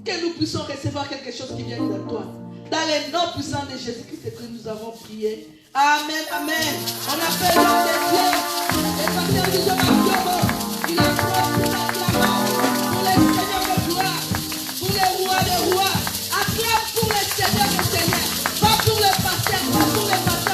Que nous puissions recevoir quelque chose qui vient de toi. Dans les noms puissants de Jésus-Christ que nous avons prié. Amen, amen. On appelle le nom de Dieu. Et pasteur du Job, il acclame pour l'acclamant, pour les seigneurs de gloire, pour les rois des rois. Acclame pour les seigneurs des seigneurs. Pas pour les pasteurs, pas pour les pasteurs.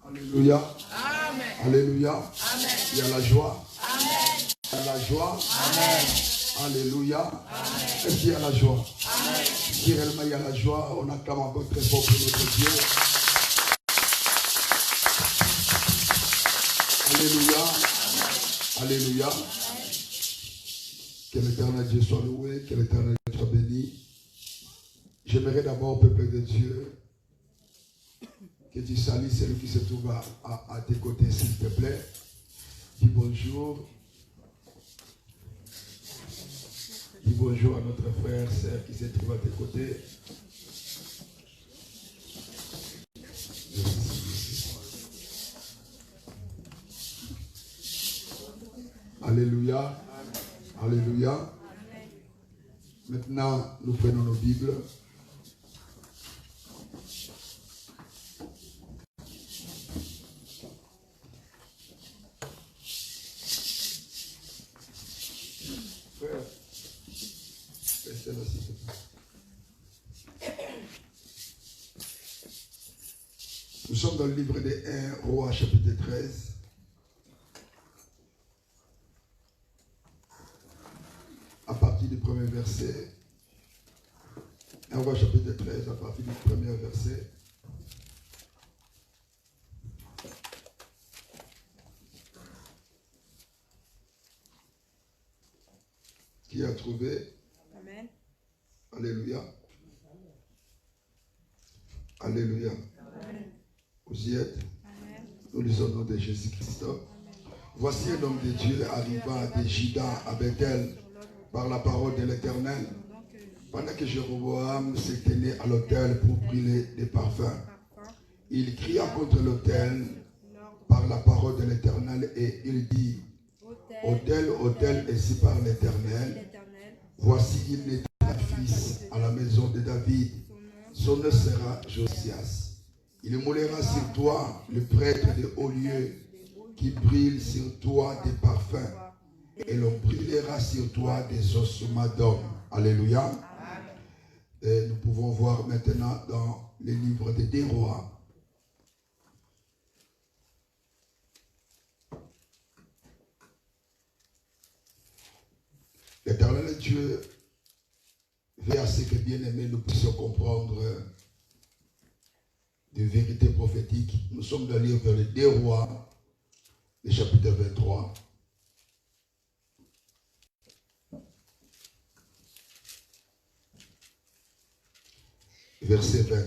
Alléluia. Amen. Alléluia. Amen. Il y a la joie. Amen. Il y a la joie. Amen. Alléluia. Amen. Est-ce qu'il y a la joie? Amen. Si réellement il y a la joie, on acclame encore très fort pour notre Dieu. Alléluia. Alléluia. Que l'éternel Dieu soit loué, que l'éternel Dieu soit béni. J'aimerais d'abord, peuple de Dieu, que tu salues celui qui se trouve à tes côtés, s'il te plaît. Dis bonjour. Dis bonjour à notre frère, sœur qui se trouve à tes côtés. Alléluia. Alléluia. Maintenant, nous prenons nos Bibles. Nous sommes dans le livre des 1 Rois, chapitre 13. À partir du premier verset. 1 Rois, chapitre 13, à partir du premier verset. Qui a trouvé? Amen. Alléluia. Alléluia. Amen. Vous y êtes? Amen. Nous lisons au nom de Jésus-Christ. Voici un homme de Dieu arriva de Juda à Bethel par la parole de l'Éternel. Pendant que Jéroboam se tenait à l'autel pour brûler des parfums, il cria contre l'autel par la parole de l'Éternel et il dit: Autel, autel, ainsi par l'Éternel, voici il naîtra un fils à la maison de David, son nom sera Josias. Il moulera sur toi le prêtre de haut lieu qui brille sur toi des parfums et l'on brûlera sur toi des ossements d'hommes. Alléluia. Et nous pouvons voir maintenant dans les livres des 2 Rois. L'Éternel Dieu veut à ce que, bien-aimés, nous puissions comprendre des vérités prophétiques. Nous sommes dans le livre des 2 Rois, le chapitre 23. Verset 20.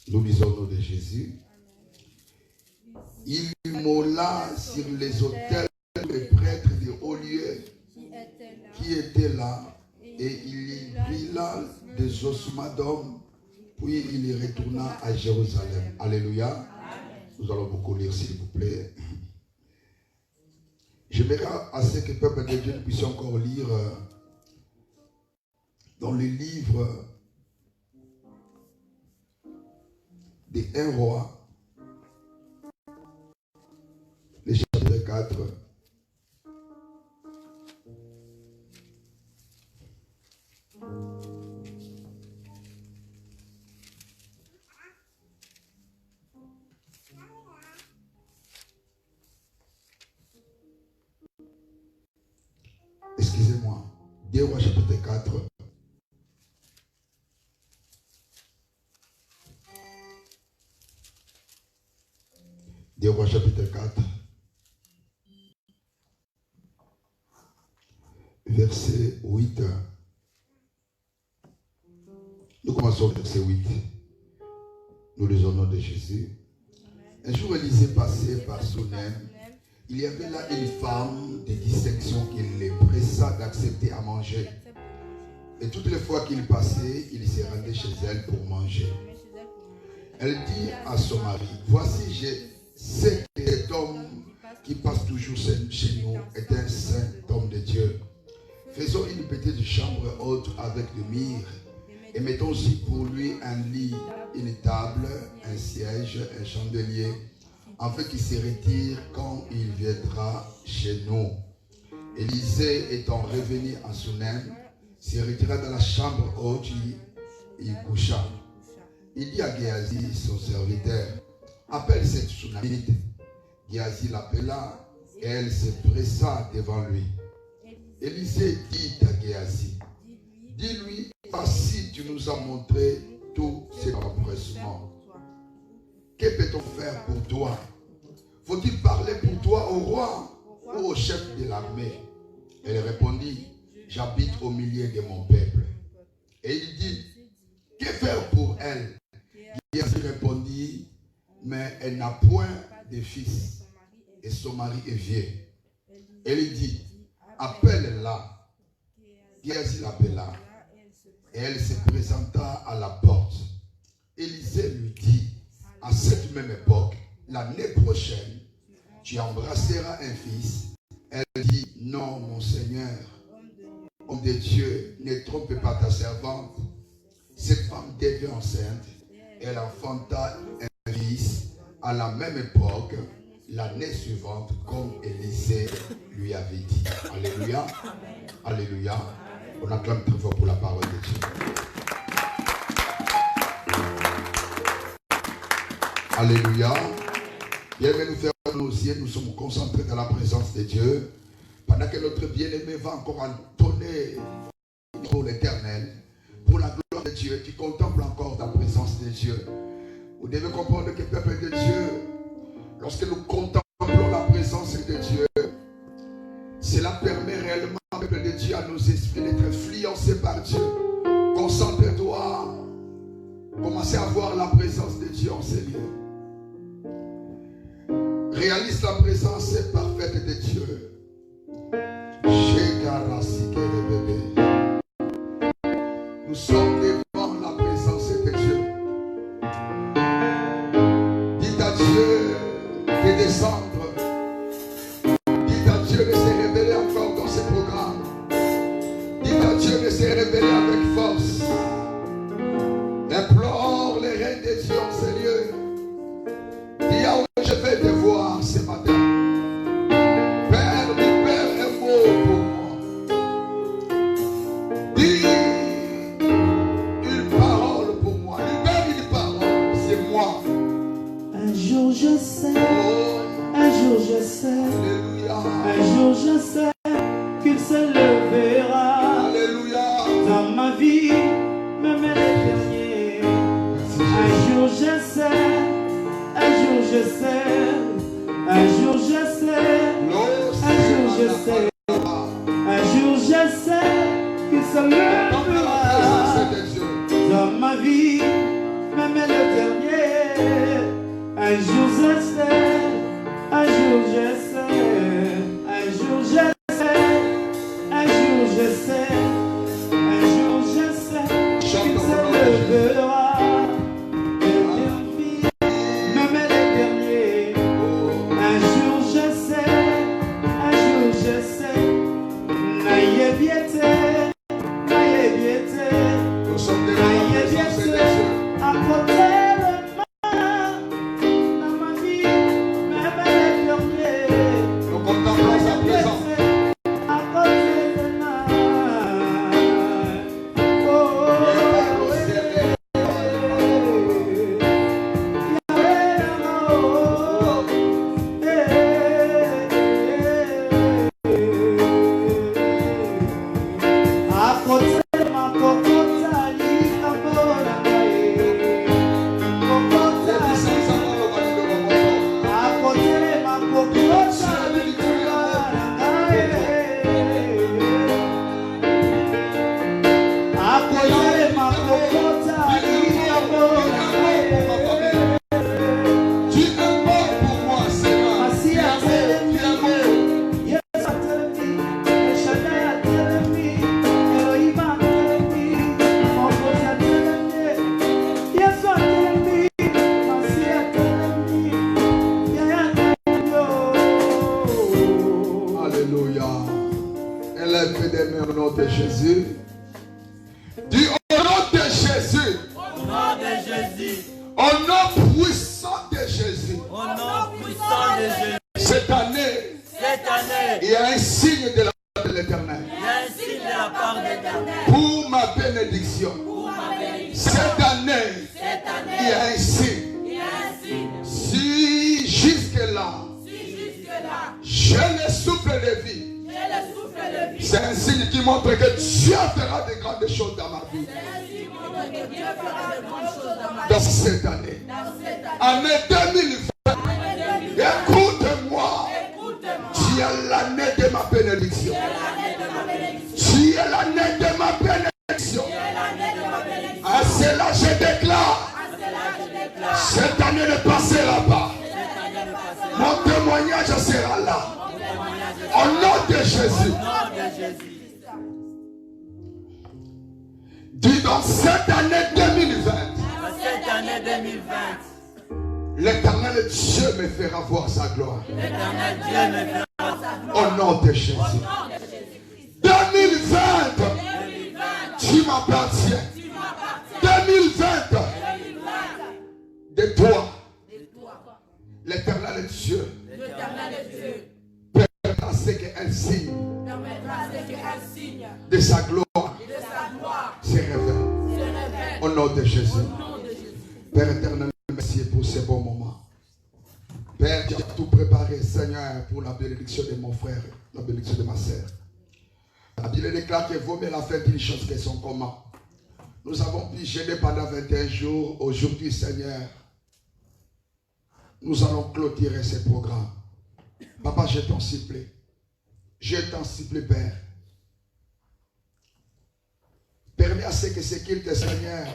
Nous lisons au nom de Jésus. Il moula sur les autels les prêtres de haut lieu qui étaient là, et il y brûla des ossements d'hommes, puis il y retourna à Jérusalem. Alléluia. Nous allons beaucoup lire, s'il vous plaît. J'aimerais à ce que le peuple de Dieu puisse encore lire dans le livre des 1 Roi, le chapitre 4. Excusez-moi, 2 Rois chapitre 4. Deux Rois chapitre 4. Verset 8. Nous commençons au verset 8. Nous lisons au nom de Jésus. Un jour, Élisée passait par Sunem. Il y avait là une femme de distinction qui les pressa d'accepter à manger. Et toutes les fois qu'il passait, il se rendait chez elle pour manger. Elle dit à son mari, voici, je sais que cet homme qui passe toujours chez nous est un saint homme de Dieu. Faisons une petite chambre haute avec de myrrhe et mettons aussi pour lui un lit, une table, un siège, un chandelier, afin qu'il se retire quand il viendra chez nous. Élisée étant revenu à Sunem, se retira dans la chambre haute et y coucha. Il dit à Géasi, son serviteur, appelle cette Sunamite. Géasi l'appela et elle se pressa devant lui. Élisée dit à Géasi, dis-lui, voici tu nous as montré tous ces empressements. Que peut-on faire pour toi? Faut-il parler pour toi au roi ou au chef de l'armée? Elle répondit, j'habite au milieu de mon peuple. Et il dit, que faire pour elle? Géasi répondit, mais elle n'a point de fils et son mari est vieux. Elle dit, appelle-la. Géasi l'appela et elle se présenta à la porte. Élisée lui dit, à cette même époque, l'année prochaine, tu embrasseras un fils. Elle dit, non, mon Seigneur, homme de Dieu, ne trompe pas ta servante. Cette femme devint enceinte. Elle enfanta un fils à la même époque, l'année suivante, comme Élisée lui avait dit. Alléluia. Alléluia. On acclame très fort pour la parole de Dieu. Alléluia. Bien-aimés, nous fermons nos yeux, nous sommes concentrés dans la présence de Dieu. Pendant que notre bien-aimé va encore entonner pour l'éternel, pour la gloire de Dieu, qui contemple encore la présence de Dieu. Vous devez comprendre que, peuple de Dieu, lorsque nous contemplons la présence de Dieu, cela permet réellement, peuple de Dieu, à nos esprits d'être influencés par Dieu. Concentre-toi, commencez à voir la présence de Dieu en ces lieux. Réalise la présence parfaite de Dieu. Nous sommes devant la présence de Dieu. Dites à Dieu de descendre. Dites à Dieu de se révéler encore dans ce programme. Dites à Dieu de se révéler avec force. Implore les reins de Dieu en ces lieux. Dis à où je vais te voir ce matin. Père, libère un mot pour moi. Dis une parole pour moi. Libère une parole, c'est moi. Un jour je sais, un jour je sais, Alléluia. un jour je sais qu'il se levera. Alléluia. Dans ma vie, même les derniers. Un jour je sais, un jour je sais, un jour je sais, un jour je sais, un jour je sais qu'il se levera. Dans ma vie, même le dernier. Un jour je sais, un jour je sais, un jour je sais, un jour je sais, un jour je sais qu'il se levera. Même les derniers. Un jour je sais, un jour je sais. Naïe biété, naïe biété, naïe biété. À côté de moi, dans ma vie, même les derniers. Nous contemplons sa présence. À côté de moi. Oh, Il y a un signe de la part de l'Éternel. Pour ma bénédiction. Cette année, il y a un signe. Si jusque-là, j'ai le souffle de vie. C'est un signe qui montre que Dieu fera de grandes choses dans ma vie. Dans cette année. Année 2020. Écoute-moi. Tu es l'année de ma bénédiction. Tu es l'année de ma bénédiction. À cela je déclare. Cette année ne passera pas. Mon témoignage sera là. Au nom de Jésus. Dis donc cette année 2020. L'Éternel Dieu me fera voir sa gloire. Au nom de Jésus. 2020. Tu m'appartiens. 2020. De toi. L'Éternel Dieu. Permettra ce qu'un signe de sa gloire se révèle. Au nom de Jésus. Père éternel, merci pour ces bons moments. Père, tu as tout préparé, Seigneur, pour la bénédiction de mon frère, la bénédiction de ma sœur. La Bible déclare que vaut mieux la fin d'une chose que son commun. Nous avons pu gêner pendant 21 jours. Aujourd'hui, Seigneur, nous allons clôturer ce programme. Papa, je t'en supplie. Je t'en supplie, Père. Permets à ce que ce culte, Seigneur,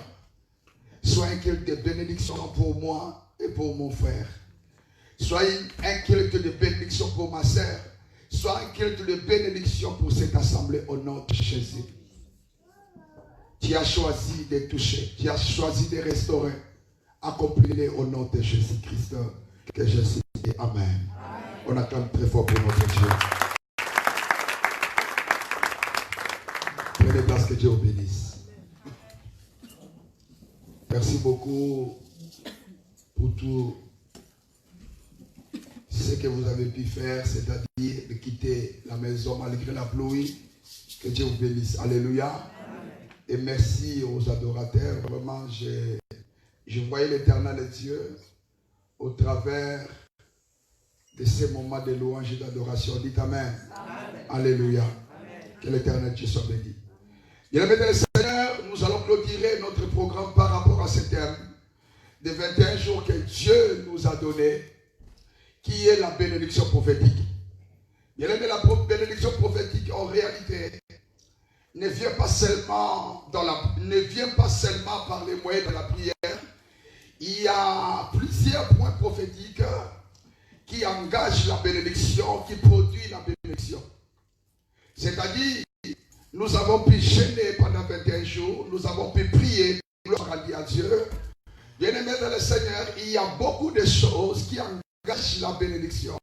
soit un culte de bénédiction pour moi et pour mon frère. Soit un culte de bénédiction pour ma sœur. Soit un culte de bénédiction pour cette assemblée au nom de Jésus. Tu as choisi de toucher. Tu as choisi de restaurer. Accomplis-les au nom de Jésus-Christ. Que Jésus dit Amen. On acclame très fort pour notre Dieu. Prenez place, que Dieu vous bénisse. Merci beaucoup pour tout ce que vous avez pu faire, c'est-à-dire de quitter la maison malgré la pluie. Que Dieu vous bénisse. Alléluia. Et merci aux adorateurs. Vraiment, je voyais l'Éternel Dieu au travers de ces moments de louange et d'adoration. Dites Amen. Amen. Alléluia. Amen. Que l'Éternel Dieu soit béni. Bien-aimés dans le Seigneur, nous allons clôturer notre programme par rapport à ce thème de 21 jours que Dieu nous a donné, qui est la bénédiction prophétique. Bien-aimés, la bénédiction prophétique, en réalité, ne vient pas seulement par les moyens de la prière. Il y a plusieurs points prophétiques qui engagent la bénédiction, qui produisent la bénédiction. C'est-à-dire, nous avons pu jeûner pendant 21 jours, nous avons pu prier, gloire à Dieu. Bien-aimés dans le Seigneur, il y a beaucoup de choses qui engagent la bénédiction,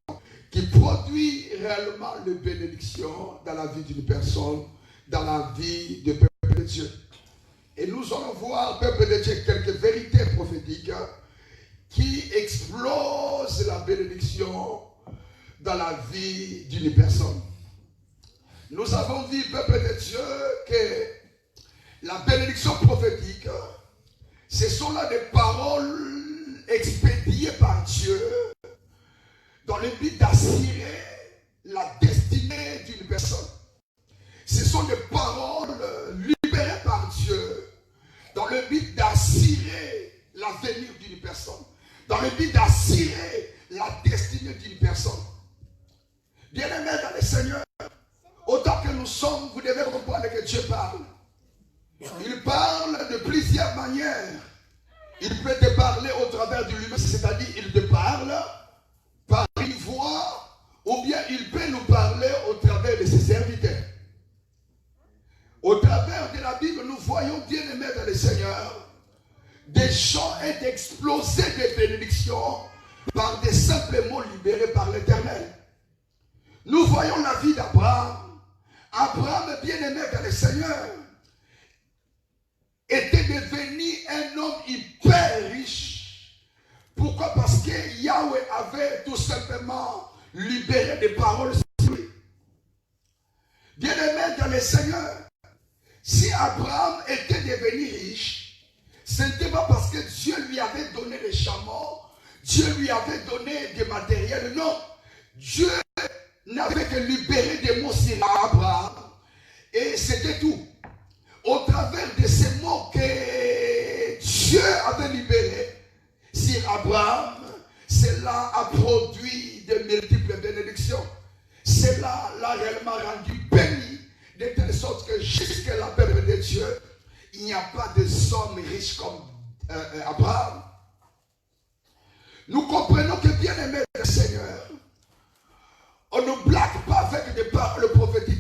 qui produisent réellement la bénédiction dans la vie d'une personne, dans la vie du peuple de Dieu. Et nous allons voir, peuple de Dieu, quelques vérités prophétiques qui explosent la bénédiction dans la vie d'une personne. Nous avons vu, peuple de Dieu, que la bénédiction prophétique, ce sont là des paroles expédiées par Dieu dans le but d'assurer la destinée d'une personne. Ce sont des paroles libérées par Dieu dans le but d'assurer l'avenir d'une personne, dans le but d'assurer la destinée d'une personne. Bien-aimés dans le Seigneur, autant que nous sommes, vous devez comprendre que Dieu parle. Il parle de plusieurs manières. Il peut te parler au travers de lui-même, c'est-à-dire il te parle par une voix, ou bien il peut nous parler au travers de ses serviteurs. Au travers de la Bible, nous voyons, bien-aimés dans le Seigneur, des gens être explosés de bénédictions par des simples mots libérés par l'Éternel. Nous voyons la vie d'Abraham. Abraham, bien-aimé dans le Seigneur, était devenu un homme hyper riche. Pourquoi? Parce que Yahweh avait tout simplement libéré des paroles sur lui. Seigneur, si Abraham était devenu riche, ce n'était pas parce que Dieu lui avait donné des chameaux, Dieu lui avait donné des matériels. Non, Dieu n'avait que libéré des mots sur Abraham. Et c'était tout. Au travers de ces mots que Dieu avait libérés sur Abraham, cela a produit de multiples bénédictions. Cela l'a réellement rendu béni, de telle sorte que jusqu'à la période de Dieu, il n'y a pas de somme riche comme Abraham. Nous comprenons que, bien aimé le Seigneur, on ne blague pas avec des paroles prophétiques.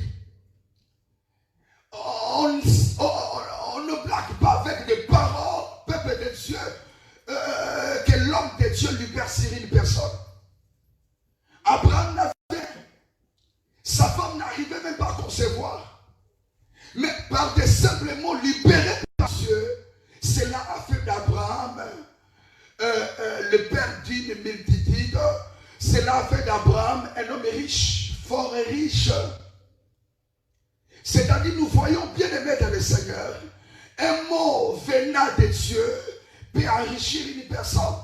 On ne blague pas avec des paroles, peuple de Dieu, que l'homme de Dieu libère sur une personne. Abraham n'avait, sa femme n'arrivait même pas à concevoir. Mais par des simples mots libérés par Dieu, cela a fait d'Abraham le père d'une multitude. Cela a fait d'Abraham un homme riche, fort et riche. C'est-à-dire, nous voyons bien aimé dans le Seigneur, un mot venant de Dieu peut enrichir une personne.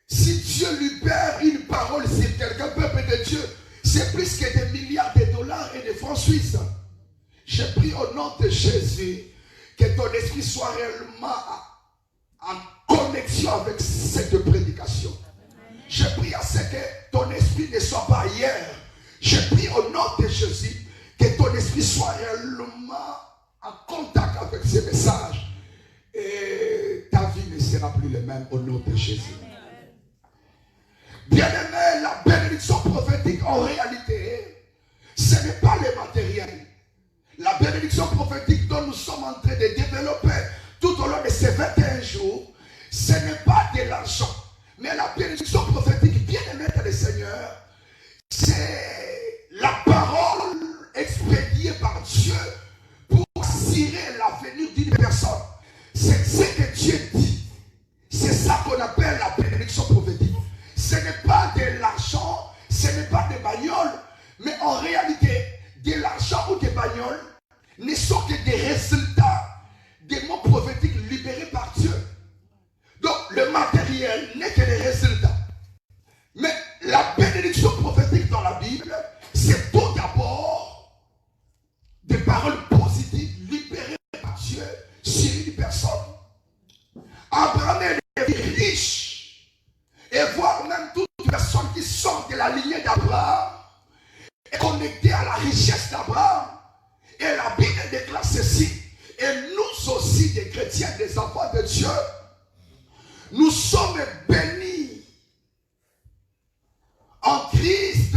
Si Dieu libère une parole sur quelqu'un, peuple de Dieu, c'est plus que des milliards de dollars et de francs suisses. Je prie au nom de Jésus que ton esprit soit réellement en connexion avec cette prédication. Je prie à ce que ton esprit ne soit pas ailleurs. Je prie au nom de Jésus que ton esprit soit réellement en contact avec ces messages. Et ta vie ne sera plus la même au nom de Jésus. Bien-aimé, la bénédiction prophétique en réalité, ce n'est pas le matériel. La bénédiction prophétique dont nous sommes en train de développer tout au long de ces 21 jours, ce n'est pas de l'argent. Mais la bénédiction prophétique, bien aimée dans le Seigneur, c'est la parole expédiée par Dieu pour assurer l'avenir d'une personne. C'est ce que Dieu dit. C'est ça qu'on appelle la bénédiction prophétique. Ce n'est pas de l'argent, ce n'est pas des bagnoles, mais en réalité, de l'argent ou des bagnoles ne sont que des résultats des mots prophétiques libérés par Dieu. Donc, le matériel n'est que des résultats. Mais la bénédiction prophétique dans la Bible, c'est tout d'abord des paroles positives libérées par Dieu sur une personne. Abraham est riche. Et voir même toute personne qui sort de la lignée d'Abraham est connectée à la richesse d'Abraham. Et la Bible déclare ceci. Et nous aussi, des chrétiens, des enfants de Dieu, nous sommes bénis en Christ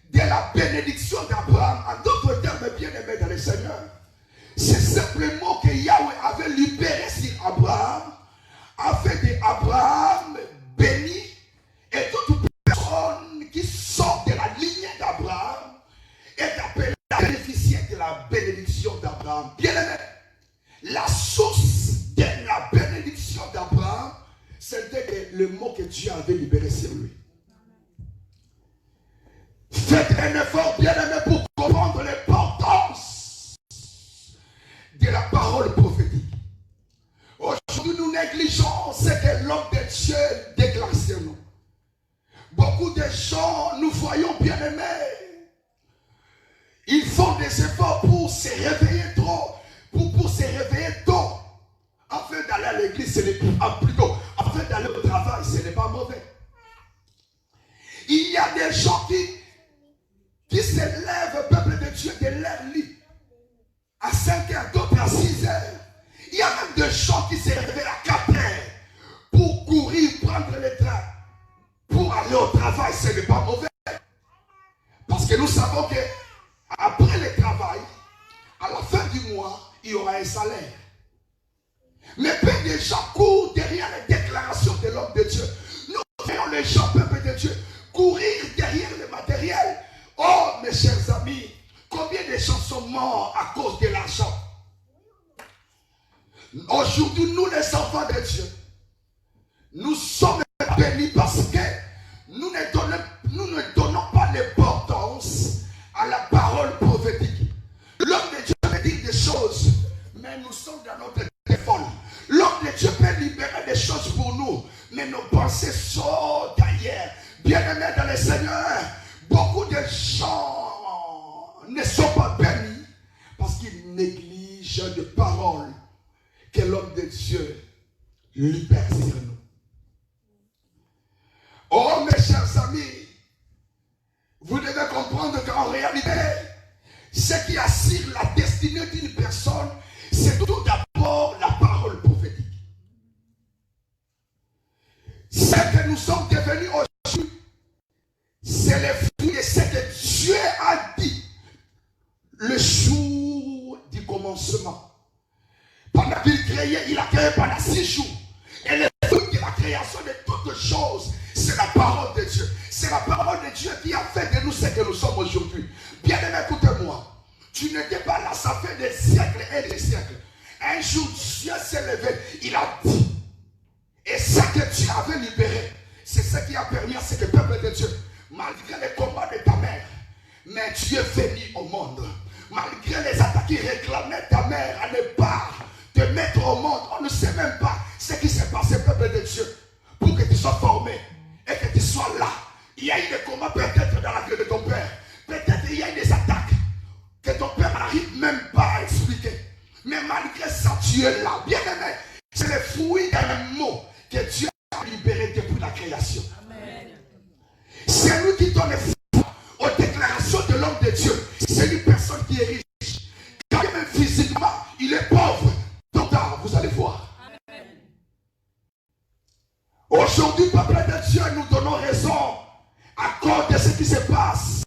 de la bénédiction d'Abraham. En d'autres termes, bien-aimés dans le Seigneur, c'est simplement que Yahweh avait libéré sur Abraham, a fait d'Abraham béni, et toute personne qui sort de la lignée d'Abraham est appelée à bénéficier de la bénédiction d'Abraham. Bien-aimé, la source de la bénédiction d'Abraham, c'était le mot que Dieu avait libéré sur lui. Faites un effort, bien-aimé, pour comprendre l'importance de la parole prophétique. Aujourd'hui, nous négligeons ce que l'homme de Dieu déclare sur nous. Beaucoup de gens, nous voyons bien-aimés, ils font des efforts pour se réveiller trop, pour se réveiller tôt. Afin d'aller à l'église, ce n'est plutôt, afin d'aller au travail, ce n'est pas mauvais. Il y a des gens qui se lèvent, peuple de Dieu, de leur lit à 5 heures, d'autres à 6 heures. Il y a même des gens qui se réveillent à 4 heures pour courir, prendre le train, pour aller au travail, ce n'est pas mauvais. Parce que nous savons que après le travail, à la fin du mois, il y aura un salaire. Mais peu de gens courent derrière les déclarations de l'homme de Dieu. Nous voyons les gens, peuple de Dieu, courir derrière le matériel. Oh, mes chers amis, combien de gens sont morts à cause de l'argent? Aujourd'hui, nous les enfants de Dieu, nous sommes bénis parce que nous ne donnons pas l'importance à la parole prophétique. Dieu peut libérer des choses pour nous, mais nos pensées sont ailleurs. Bien-aimés dans le Seigneur, beaucoup de gens ne sont pas bénis parce qu'ils négligent des paroles que l'homme de Dieu libère sur nous. Oh mes chers amis, vous devez comprendre qu'en réalité, ce qui assure la destinée d'une personne, c'est tout d'abord la parole prophétique. Ce que nous sommes devenus aujourd'hui, c'est le fruit de ce que Dieu a dit le jour du commencement. Pendant qu'il créait, il a créé pendant 6 jours. Et le fruit de la création de toutes choses, c'est la parole de Dieu. C'est la parole de Dieu qui a fait de nous ce que nous sommes aujourd'hui. Bien aimé, écoutez-moi. Tu n'étais pas là, ça fait des siècles et des siècles. Un jour, Dieu s'est levé, il a dit. Et ce que Dieu avait libéré, c'est ce qui a permis à ce que le peuple de Dieu, malgré les combats de ta mère, mais Dieu est venu au monde. Malgré les attaques qui réclamaient ta mère à ne pas te mettre au monde, on ne sait même pas ce qui s'est passé, peuple de Dieu, pour que tu sois formé et que tu sois là. Il y a eu des combats peut-être dans la vie de ton père. Peut-être il y a eu des attaques que ton père n'arrive même pas à expliquer. Mais malgré ça, tu es là, bien aimé. C'est le fruit d'un mot que Dieu a libéré depuis la création. Amen. C'est lui qui donne foi aux déclarations de l'homme de Dieu. C'est une personne qui est riche. Quand même physiquement, il est pauvre. Donc, vous allez voir. Amen. Aujourd'hui, peuple de Dieu, nous donnons raison à cause de ce qui se passe.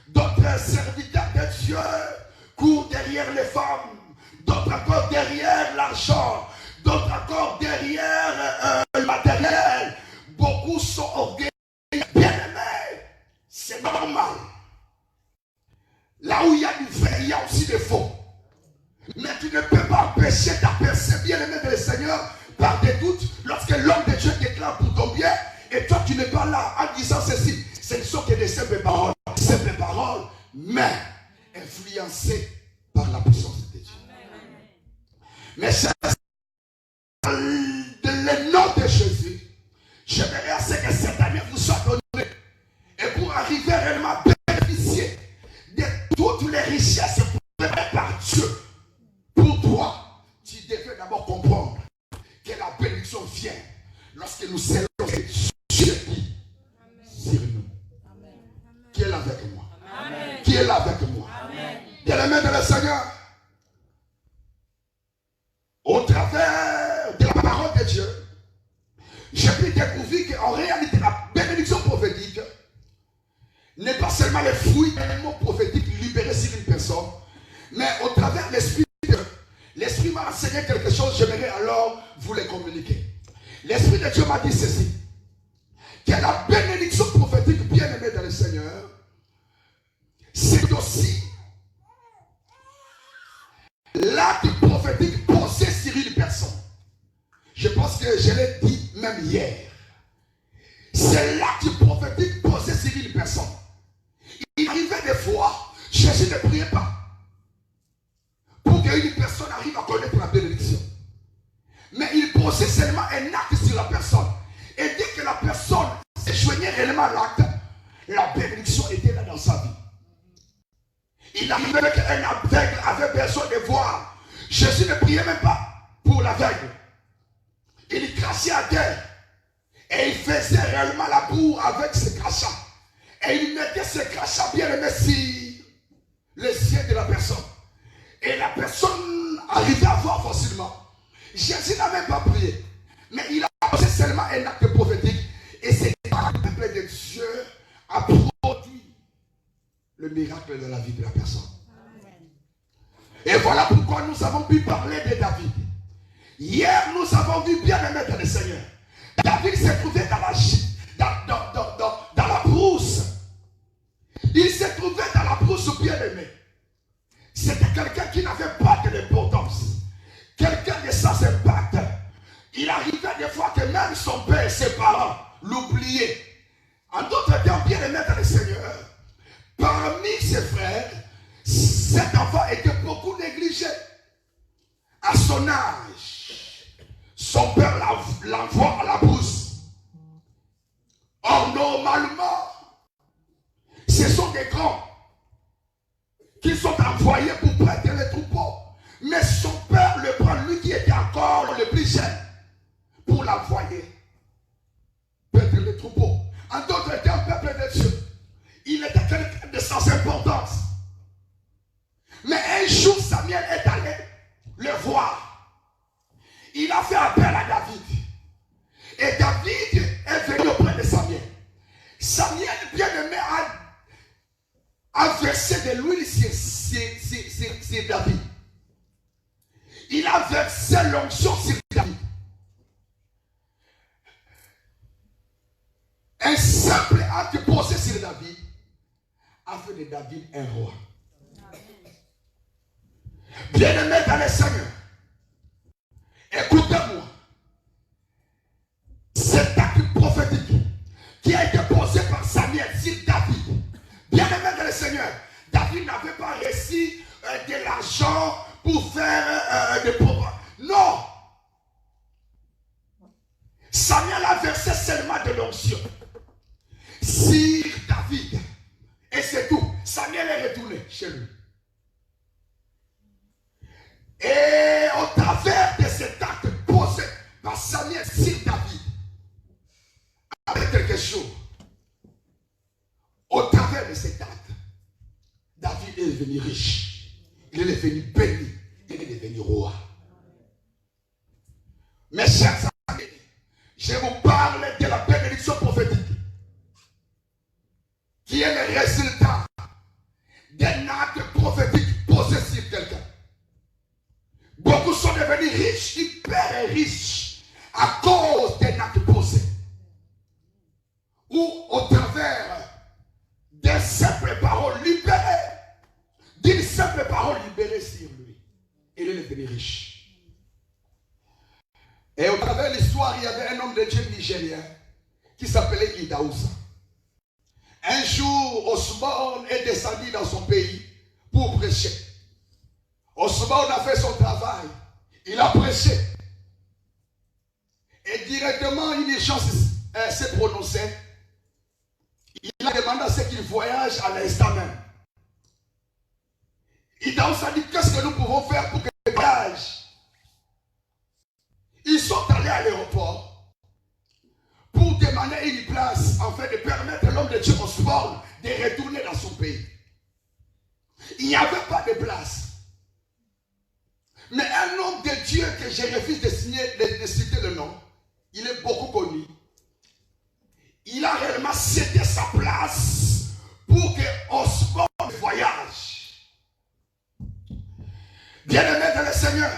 D'autres serviteurs de Dieu courent derrière les femmes. D'autres encore derrière l'argent. D'autres encore derrière le matériel. Beaucoup sont orgueilleux. Bien aimés. C'est normal. Là où il y a du vrai, il y a aussi des faux. Mais tu ne peux pas empêcher d'apercevoir, bien aimé de le Seigneur, par des doutes, lorsque l'homme de Dieu déclare pour ton bien, et toi tu n'es pas là en disant ceci. Ce ne sont que des simples paroles. Simples paroles, mais influencées par la puissance de Dieu. Mais c'est le nom de Jésus. J'aimerais à ce que cette année vous soit donnée. Et pour arriver réellement à bénéficier de toutes les richesses préparées par Dieu pour toi, tu devais d'abord comprendre que la bénédiction vient lorsque nous célébrons ce que Dieu dit sur nous. Qui est là avec moi? Amen. Qui est là avec moi? Bien-aimé de le Seigneur, au travers de la parole de Dieu, j'ai pu découvrir qu'en réalité, la bénédiction prophétique n'est pas seulement le fruit d'un mot prophétique libéré sur une personne, mais au travers de l'Esprit de Dieu. L'Esprit m'a enseigné quelque chose, j'aimerais alors vous le communiquer. L'Esprit de Dieu m'a dit ceci, que la bénédiction prophétique bien-aimée dans le Seigneur, c'est aussi l'acte prophétique posé sur une personne. Je pense que je l'ai dit même hier. C'est l'acte prophétique posé sur une personne. Il arrivait des fois, Jésus ne priait pas pour qu'une personne arrive à connaître la bénédiction. Mais il posait seulement un acte sur la personne. Et dès que la personne se joignait réellement à l'acte, la bénédiction était là dans sa vie. Il arrivait qu'un aveugle avait besoin de voir. Jésus ne priait même pas pour l'aveugle. Il crachait à terre. Et il faisait réellement la boue avec ses crachats. Et il mettait ses crachats bien aimés sur les yeux de la personne. Et la personne arrivait à voir facilement. Jésus n'a même pas prié. Mais il a posé seulement un acte prophétique. Et c'est le peuple de Dieu a produit le miracle de la vie de la personne. Amen. Et voilà pourquoi nous avons pu parler de David. Hier, nous avons vu bien aimé dans le Seigneur. David s'est trouvé dans la brousse. Il s'est trouvé dans la brousse bien aimé. C'était quelqu'un qui n'avait pas de l'importance. Quelqu'un de sans impact. Il arrivait des fois que même son père et ses parents l'oubliaient. En d'autres termes, bien aimé dans le Seigneur, parmi ses frères, cet enfant était beaucoup négligé. À son âge, son l'envoie à la brousse. Or, normalement, ce sont des grands qui sont envoyés pour prêter les troupeaux. Mais son père le prend, lui qui était encore le plus jeune, pour l'envoyer prêter les troupeaux. En d'autres termes, peuple de Dieu, il était quelqu'un de sans importance. Mais un jour, Samuel est allé le voir. Il a fait appel à David. Et David est venu auprès de Samuel. Samuel, bien aimé, a versé de l'huile sur David. Il a versé l'onction sur David. Un simple acte posé sur David a fait de David un roi. Bien-aimé dans le Seigneur, écoutez-moi. Cet acte prophétique qui a été posé par Samuel sur David, bien-aimé dans le Seigneur, David n'avait pas reçu de l'argent pour faire des pauvres. Non. Samuel a versé seulement de l'onction sur David. Et c'est tout. Samuel est retourné chez lui. Et au travers de cet acte posé par Samuel sur David, avec quelque chose, au travers de cet acte, David est devenu riche. Il est devenu béni. Il est devenu roi. Mes chers amis, je vous parle de la bénédiction prophétique qui est le résultat d'un acte prophétique posé sur quelqu'un. Beaucoup sont devenus riches, hyper riches, à cause d'un acte posé. Ou au travers d'une simple parole libérée, d'une simple parole libérée sur lui. Il est devenu riche. Et au travers de l'histoire, il y avait un homme de Dieu nigérien qui s'appelait Idaoussa. Un jour, Osborne est descendu dans son pays pour prêcher. Osborne a fait son travail. Il a prêché. Et directement, une urgence s'est prononcée. Il a demandé à ce qu'il voyage à l'instant même. Idaoussa a dit, qu'est-ce que nous pouvons faire pour qu'il voyage? Ils sont allés à l'aéroport pour demander une place, en fait, de permettre à l'homme de Dieu Osborne de retourner dans son pays. Il n'y avait pas de place. Mais un homme de Dieu que je refuse de citer le nom, il est beaucoup connu. Il a réellement cédé sa place pour que Osborne voyage. Bien-aimé dans le Seigneur.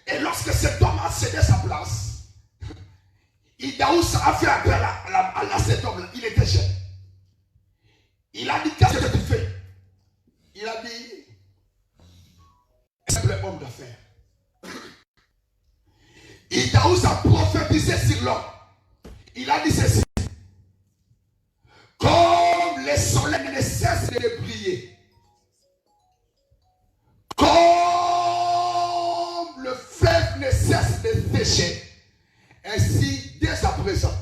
Et lorsque cet homme a cédé sa place, Idaoussa a fait appel à cet homme-là. Il était jeune. Il a dit, qu'est-ce que tu fais? Il a dit, simple homme d'affaires. Idaoussa a prophétisé sur l'homme. Il a dit ceci. Comme le soleil ne cesse de briller, comme le fleuve ne cesse de sécher, ainsi, dès à présent,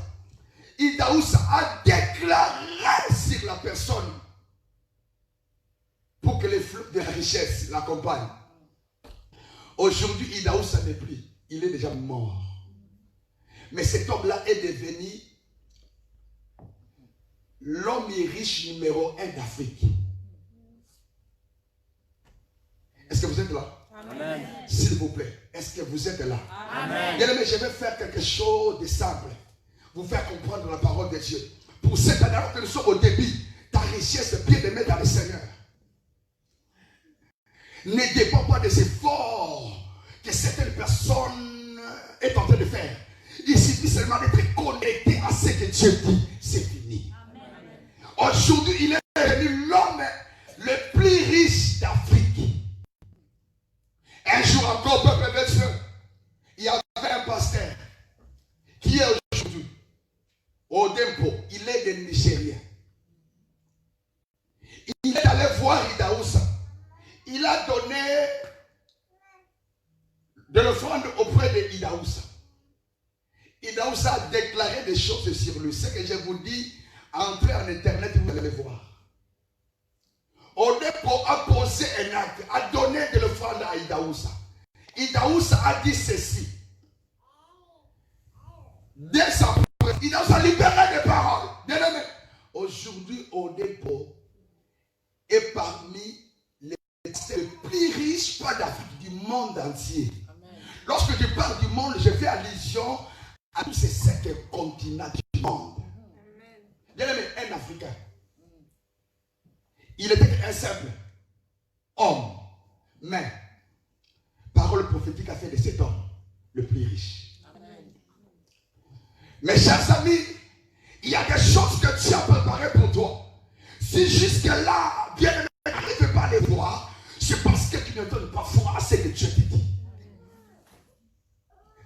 Idaoussa a déclaré sur la personne pour que les flux de la richesse l'accompagnent. Aujourd'hui, Idaoussa n'est plus. Il est déjà mort. Mais cet homme-là est devenu l'homme riche numéro 1 d'Afrique. Est-ce que vous êtes là? Amen. S'il vous plaît, est-ce que vous êtes là? Amen. Bien aimé, je vais faire quelque chose de simple. Vous faire comprendre la parole de Dieu. Pour cette année, alors que nous sommes au début, ta richesse est bien aimée dans le Seigneur. Ne dépend pas des efforts que certaines personnes est en train de faire. Il suffit seulement d'être connecté à ce que Dieu dit. C'est fini. Aujourd'hui, il est devenu l'homme le plus riche d'Afrique. Un jour encore, peuple de Dieu, il y avait un pasteur qui est aujourd'hui au Dempo. Il est des Nigériens. Il est allé voir Idaoussa. Il a donné de l'offrande auprès de Idaoussa. Idaoussa a déclaré des choses sur lui. Ce que je vous dis, entrez en internet, vous allez voir. Odepo a posé un acte, a donné de l'offrande à Idaoussa. Idaoussa a dit ceci. Dès sa preuve, Idaoussa a libéré des paroles. Bien-aimé, aujourd'hui, Odepo est parmi les plus riches, pas d'Afrique, du monde entier. Amen. Lorsque je parle du monde, je fais allusion à tous ces 7 continents du monde. Bien-aimé, un Africain. Il était un simple homme, mais parole prophétique a fait de cet homme le plus riche. Amen. Mes chers amis, il y a des choses que Dieu a préparées pour toi. Si jusque-là, bien aimé, tu n'arrives pas à les voir, c'est parce que tu ne donnes pas foi à ce que Dieu te dit.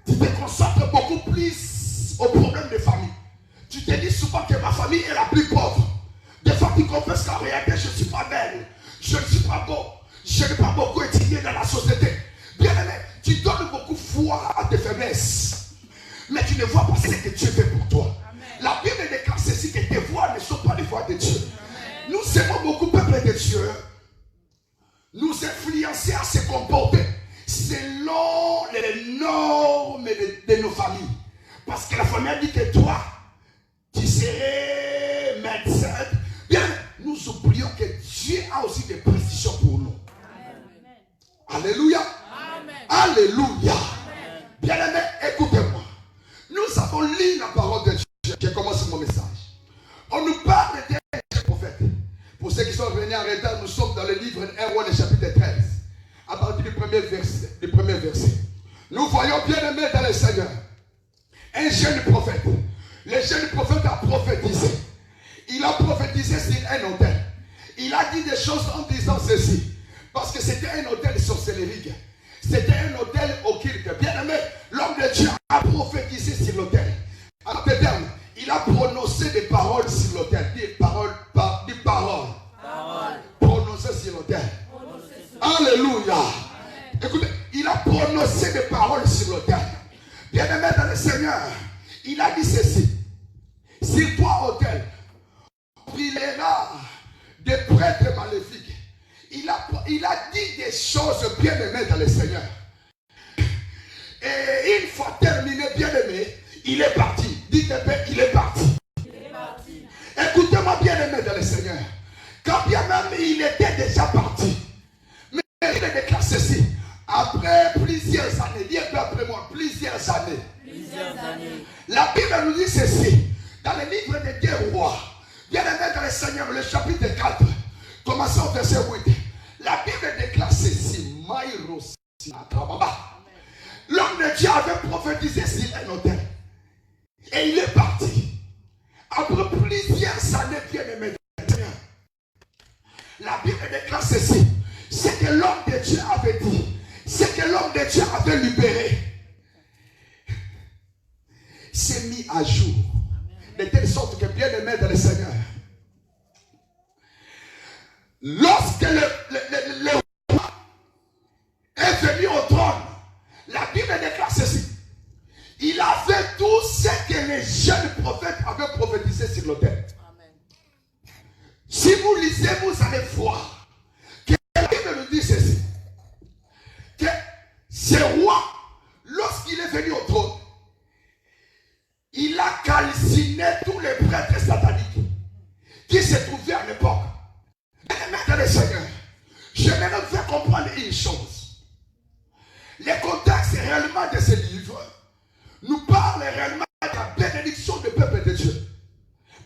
Tu te concentres beaucoup plus aux problèmes de famille. Tu te dis souvent que ma famille est la plus pauvre. Des fois, tu confesses qu'en réalité, je ne suis pas belle, je ne suis pas beau, je n'ai pas beaucoup étudié dans la société. Bien aimé, tu donnes beaucoup foi à tes faiblesses, mais tu ne vois pas ce que Dieu fait pour toi. Amen. La Bible déclare ceci, que tes voix ne sont pas les voix de Dieu. Amen. Nous aimons beaucoup peuple de Dieu, nous influencer à se comporter selon les normes de nos familles. Parce que la famille a dit que toi, tu serais médecin. Bien, nous oublions que Dieu a aussi des précisions pour nous. Amen. Alléluia. Amen. Alléluia. Amen. Bien-aimé, écoutez-moi. Nous avons lu la parole de Dieu. Je commence mon message. On nous parle des prophètes. Pour ceux qui sont revenus en retard, nous sommes dans le livre 1 Roi, le chapitre 13. À partir du premier verset. Nous voyons, bien-aimé dans le Seigneur, un jeune prophète. Le jeune prophète a prophétisé. Il a prophétisé sur un autel. Il a dit des choses en disant ceci. Parce que c'était un autel sorcellérique. C'était un autel occulte. Bien aimé, l'homme de Dieu a prophétisé sur l'autel. En d'autres termes, il a prononcé des paroles sur l'autel. Des paroles. Prononcé sur l'autel. Alléluia. Amen. Écoutez, il a prononcé des paroles sur l'autel. Bien aimé dans le Seigneur, il a dit ceci. Sur toi, autel, brillera des prêtres maléfiques. Il a dit des choses bien aimées dans le Seigneur. Et une fois terminé, bien aimé, il est parti. Dites-moi, il est parti. Écoutez-moi, bien aimé dans le Seigneur. Quand bien même il était déjà parti, mais il déclare ceci. Après plusieurs années, dis après moi, plusieurs années. La Bible nous dit ceci. Dans le livre des 2 Rois, bien aimé dans le Seigneur, le chapitre 4, commençons au verset 8. La Bible déclare ceci. L'homme de Dieu avait prophétisé sur un autel. Et il est parti. Après plusieurs années, bien aimé dans le Seigneur, la Bible déclare ceci. Ce que l'homme de Dieu avait dit, ce que l'homme de Dieu avait libéré, s'est mis à jour. De telle sorte que, bien aimé dans le Seigneur, lorsque le roi est venu au trône, la Bible déclare ceci. Il a fait tout ce que les jeunes prophètes avaient prophétisé sur l'autel. Si vous lisez, vous allez voir que la Bible nous dit ceci. Que ce roi, lorsqu'il est venu au trône, il a calciné tous les prêtres sataniques qui se trouvaient à l'époque. Dans le Seigneur, je vais vous faire comprendre une chose. Le contexte réellement de ce livre nous parle réellement de la bénédiction du peuple de Dieu.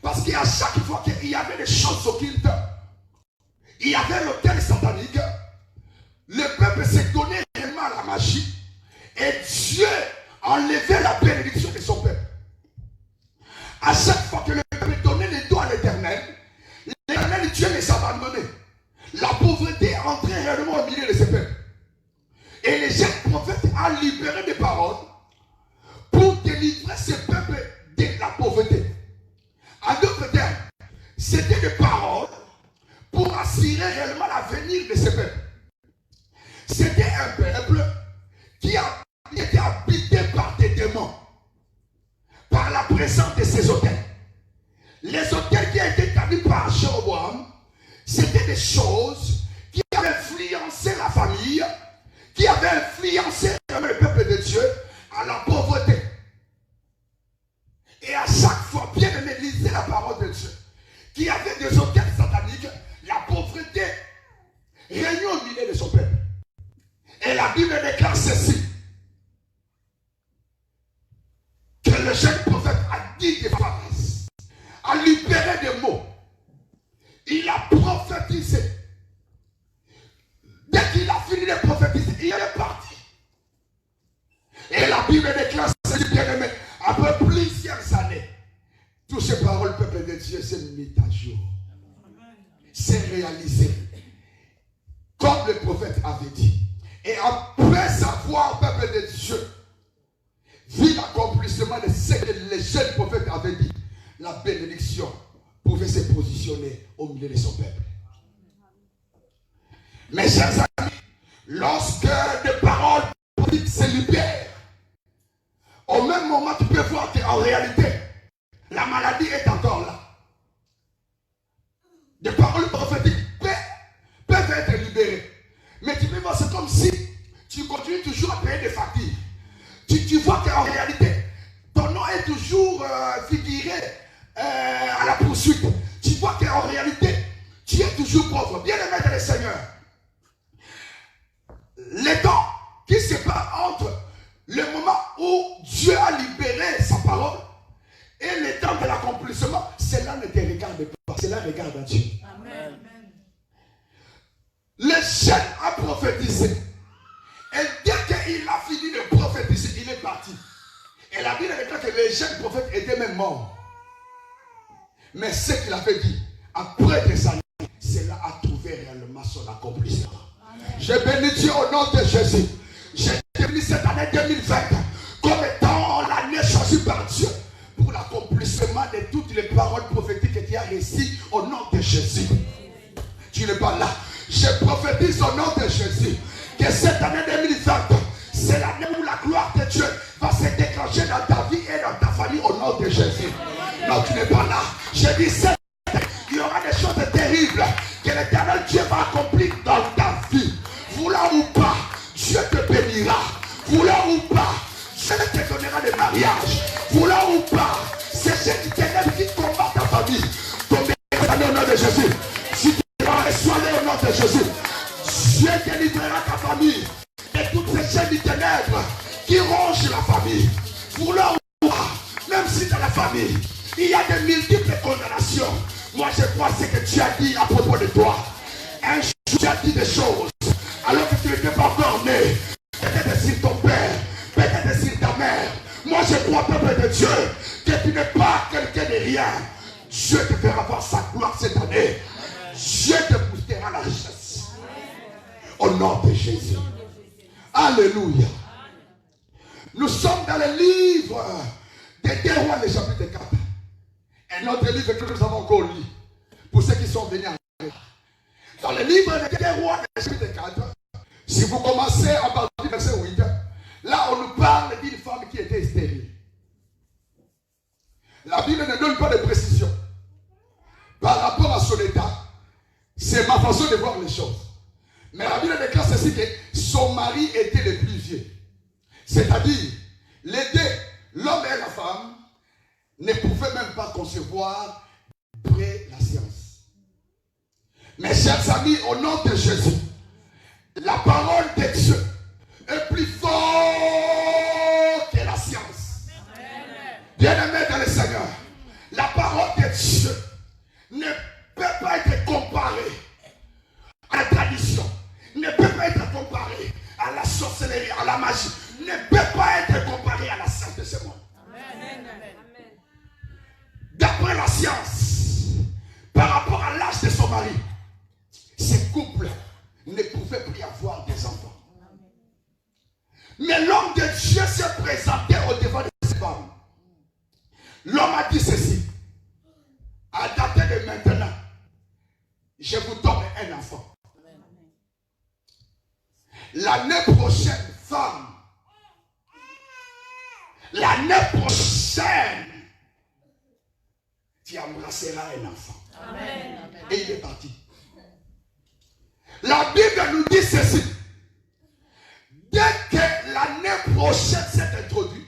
Parce qu'à chaque fois qu'il y avait des choses occultes, il y avait l'autel satanique, le peuple s'est donné réellement à la magie et Dieu enlevait la bénédiction de son peuple. À chaque fois que le peuple donnait les doigts à l'Éternel, l'Éternel Dieu les abandonnait. La pauvreté entrait réellement au milieu de ce peuple. Et les jeunes prophètes ont libéré des paroles pour délivrer ce peuple de la pauvreté. En d'autres termes, c'était des paroles pour assurer réellement l'avenir de ce peuple. C'était un peuple qui était habité par des démons. présence de ces autels. Les autels qui ont été établis par Jéroboam, c'était des choses qui avaient influencé la famille, qui avaient influencé le peuple de Dieu à la pauvreté. Et à chaque fois, bien aimé, lisez la parole de Dieu, qui avait des autels sataniques, la pauvreté régnait au milieu de son peuple. Et la Bible déclare ceci, que le jeune prophète a dit des phrases, a libéré des mots. Il a prophétisé. Dès qu'il a fini de prophétiser, il est parti. Et la Bible déclare ceci, bien aimé, après plusieurs années, toutes ces paroles, peuple de Dieu, s'est mis à jour. C'est réalisé. Comme le prophète avait dit. Et après savoir, peuple de Dieu, vu l'accomplissement de ce que les jeunes prophètes avaient dit, la bénédiction pouvait se positionner au milieu de son peuple. Mes chers amis, lorsque des paroles prophétiques se libèrent, au même moment, tu peux voir qu'en réalité, la maladie est encore là. Des paroles prophétiques peuvent être libérées. Mais tu peux voir, c'est comme si tu continues toujours à payer des factures. Tu vois qu'en réalité, ton nom est toujours figuré à la poursuite. Tu vois qu'en réalité, tu es toujours pauvre. Bien aimé dans le Seigneur. Les temps qui séparent entre le moment où Dieu a libéré sa parole et le temps de l'accomplissement, cela ne te regarde pas, cela regarde à Dieu. Amen. Le jeune a prophétisé. Et dès qu'il a fini de prophétiser, il est parti. Et la Bible déclare que les jeunes prophètes étaient même morts. Mais ce qu'il avait dit, après des années, cela a trouvé réellement son accomplissement. Je bénis Dieu au nom de Jésus. J'ai béni cette année 2020 comme étant l'année choisie par Dieu pour l'accomplissement de toutes les paroles prophétiques que tu as reçues au nom de Jésus. Tu n'es pas là. Je prophétise au nom de Jésus que cette année 2020, c'est l'année où la gloire de Dieu va se déclencher dans ta vie et dans ta famille au nom de Jésus. Non, tu n'es pas là. Je dis cette année, il y aura des choses terribles que l'Éternel Dieu va accomplir dans ta vie. Voulant ou pas, Dieu te bénira. Voulant ou pas, Dieu te donnera des mariages. Voulant ou pas, c'est ce qui ténèbres qui combat ta famille. Tombez au nom de Jésus. Si tu vas soigner au nom de Jésus, Dieu délivrera ta famille de toutes ces chaînes du ténèbres qui rongent la famille. Voulant ou pas, même si dans la famille, il y a de multiples condamnations. Moi je crois ce que tu as dit à propos de toi. Un jour tu as dit des choses alors que tu n'étais pas encore né. Peut-être sur ton père, peut-être sur ta mère. Moi je crois, peuple de Dieu, que tu n'es pas quelqu'un de rien. Dieu te fera voir sa gloire cette année. Dieu te boostera la richesse. Au nom de Jésus. Alléluia. Nous sommes dans le livre des 2 Rois, le chapitre 4. Un autre livre que nous avons encore lu. Pour ceux qui sont venus en arrière. Dans le livre des 2 Rois, le chapitre 4, si vous commencez à partir du verset 8, là on nous parle d'une femme qui était stérile. La Bible ne donne pas de précision par rapport à son état. C'est ma façon de voir les choses. Mais la Bible déclare ceci, que son mari était le plus vieux. C'est-à-dire, les deux, l'homme et la femme, ne pouvaient même pas concevoir après la science. Mes chers amis, au nom de Jésus, la parole de Dieu est plus forte que la science. Bien-aimés dans le Seigneur, la parole de Dieu ne peut pas être comparée à la tradition, ne peut pas être comparée à la sorcellerie, à la magie, ne peut pas être comparée à la science de ce monde. D'après la science, par rapport à l'âge de son mari, ce couple ne pouvait plus avoir des enfants. Mais l'homme de Dieu s'est présenté au devant de cette femme. L'homme a dit ceci: à dater de maintenant, je vous donne un enfant. L'année prochaine, femme, l'année prochaine, tu embrasseras un enfant. Amen. Et il est parti. La Bible nous dit ceci. Dès que l'année prochaine s'est introduite,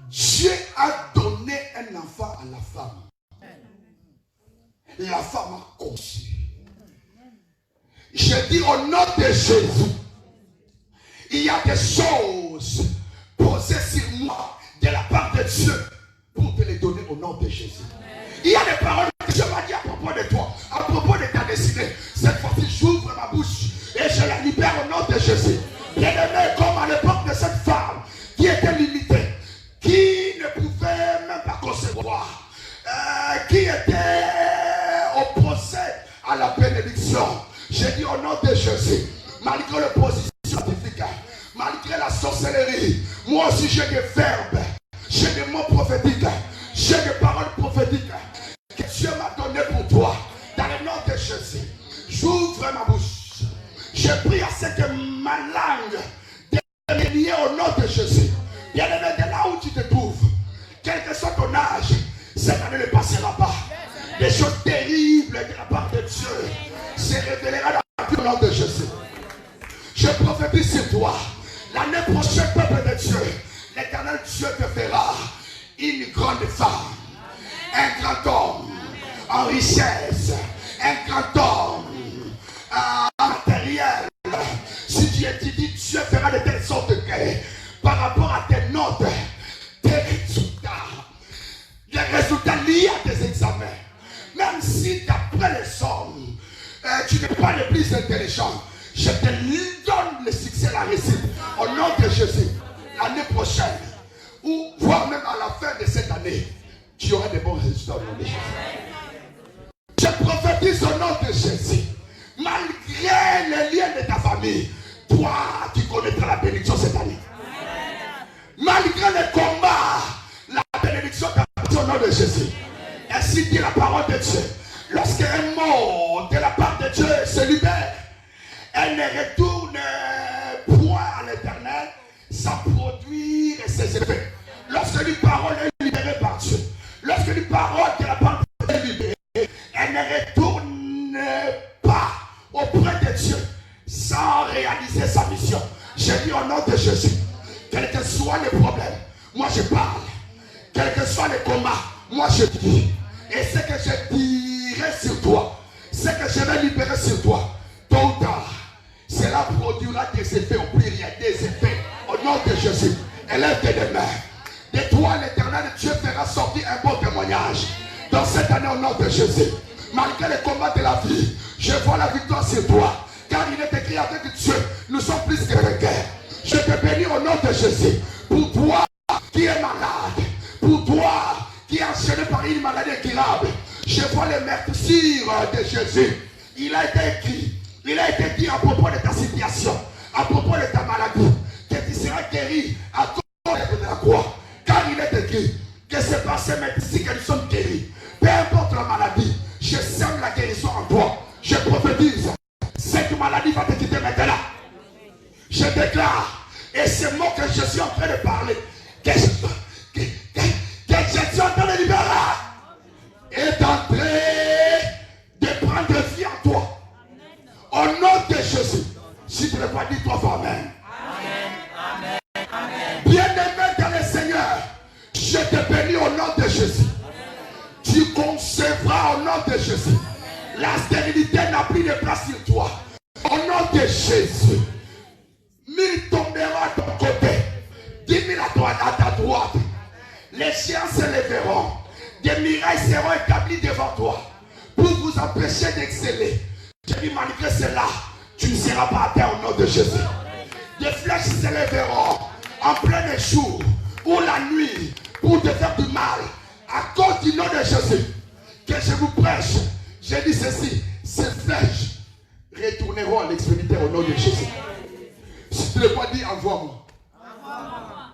Dieu a donné un enfant à la femme. La femme a conçu. Je dis au nom de Jésus, il y a des choses posées sur moi de la part de Dieu pour te les donner au nom de Jésus. Il y a des paroles que Dieu m'a dit à propos de toi, à propos de ta destinée. Cette fois-ci, j'ouvre ma bouche et je la libère au nom de Jésus. Bien-aimé, comme à l'époque de cette femme qui était limitée, qui ne pouvait même pas concevoir, qui était opposée à la bénédiction. J'ai dit au nom de Jésus, malgré l'opposition scientifique, malgré la sorcellerie, moi aussi j'ai des verbes, j'ai des mots prophétiques, j'ai des paroles prophétiques que Dieu m'a donné pour toi. Dans le nom de Jésus, j'ouvre ma bouche. Je prie à ce que ma langue devienne liée au nom de Jésus. Bien-aimé, de là où tu te trouves, quel que soit ton âge, cette année ne passera pas. Des choses terribles de la part de Dieu se révélera dans la vie au nom de Jésus. Je prophétise sur toi. L'année prochaine, peuple de Dieu, l'Éternel Dieu te fera une grande femme, un grand homme en richesse, un grand homme en matériel. Si tu étudies, Dieu fera de telle sorte que par rapport à tes notes, tes résultats liés à tes examens, même si d'après les sommes, tu n'es pas le plus intelligent, je te donne le succès, la réussite au nom de Jésus. L'année prochaine, ou voire même à la fin de cette année, tu auras de bons résultats au nom de Jésus. Je prophétise au nom de Jésus. Malgré les liens de ta famille, toi, tu connaîtras la bénédiction cette année. Malgré les combats, la bénédiction t'appartient au nom de Jésus. Ainsi dit la parole de Dieu. Lorsqu'un mot de la part de Dieu se libère, elle ne retourne point à l'Éternel sans produire ses effets. Lorsque une parole est libérée par Dieu, lorsque une parole de la part de Dieu est libérée, elle ne retourne pas auprès de Dieu sans réaliser sa mission. Je dis au nom de Jésus, quels que soient les problèmes, moi je parle. Quels que soient les combats, moi je dis. Et ce que je dirai sur toi, ce que je vais libérer sur toi, tôt ou tard, cela produira des effets au pluriel, des effets au nom de Jésus. Élève tes mains. De toi, l'Éternel Dieu fera sortir un bon témoignage dans cette année au nom de Jésus. Malgré les combats de la vie, je vois la victoire sur toi. Car il est écrit avec Dieu, nous sommes plus que les guerres. Je te bénis au nom de Jésus. Pour toi qui es malade, pour toi qui est enchaîné par une maladie incurable, je vois les meurtrissures de Jésus. Il a été écrit, il a été dit à propos de ta situation, à propos de ta maladie, que tu seras guéri à cause de la croix. Car il est écrit que c'est par ces médecins que nous sommes guéris. Peu importe la maladie, je sème la guérison en toi. Je prophétise, cette maladie va te quitter maintenant. Je déclare, et c'est moi que je suis en train de parler, que je suis en train de libérer, est en train de prendre vie en toi. Au nom de Jésus. Si tu ne l'as pas dit, toi, amen. Amen. Amen. Bien-aimé dans le Seigneur, je te bénis au nom de Jésus. Tu concevras au nom de Jésus. La stérilité n'a plus de place sur toi. Au nom de Jésus. 1000 tomberont à ton côté, 10 000 à ta droite. Les chiens se lèveront, des murailles seront établies devant toi pour vous empêcher d'exceller. Je dis, malgré cela, tu ne seras pas atteint au nom de Jésus. Des flèches se lèveront en plein jour ou la nuit pour te faire du mal. À cause du nom de Jésus, que je vous prêche, je dis ceci, ces flèches retourneront à l'extrémité au nom de Jésus. Si tu ne l'as pas dit, envoie-moi.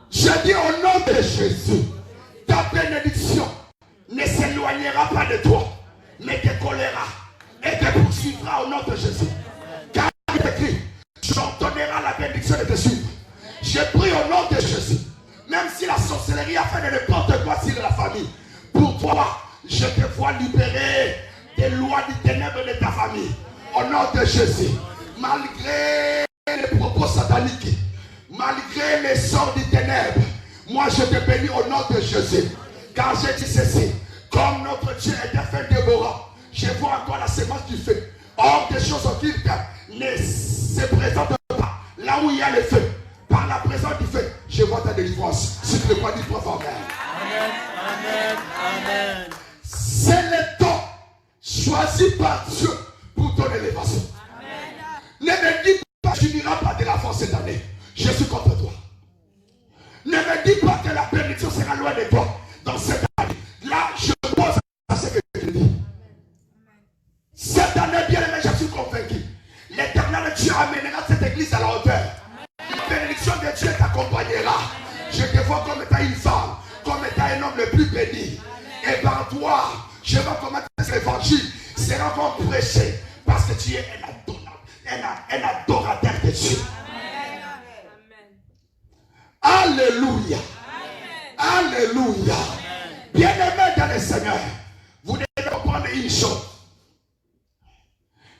Je dis au nom de Jésus, ta bénédiction ne s'éloignera pas de toi, mais te collera et te poursuivra au nom de Jésus. Car il est écrit, j'ordonnerai la bénédiction de te suivre. Je prie au nom de Jésus, même si la sorcellerie a fait de n'importe quoi sur la famille, pour fois, je te vois libérer des lois du ténèbre de ta famille. Au nom de Jésus, malgré les propos sataniques, malgré les sorts du ténèbre, moi je te bénis au nom de Jésus. Car j'ai dit ceci, comme notre Dieu est un feu dévorant, je vois encore la sémence du feu. Or des choses occultes ne se présentent pas là où il y a le feu. Par la présence du feu, je vois ta délivrance. Si tu le crois, dis-toi fort. Amen. Amen. Amen. C'est le temps choisi par Dieu pour ton élévation. Ne me dis pas que tu n'iras pas de la force cette année. Je suis contre toi. Ne me dis pas que la bénédiction sera loin de toi dans cette année. Là, je pose à ce que je dis. Cette année, bien aimé, je suis convaincu. L'Éternel Dieu amènera cette église à la hauteur. La bénédiction de Dieu t'accompagnera. Je te vois comme étant une femme, comme étant un homme le plus béni. Et par toi, je vois comment cet évangile sera comme prêché. Parce que tu es un adorateur de Dieu. Alléluia. Alléluia. Bien-aimés dans le Seigneur, vous devez comprendre une chose.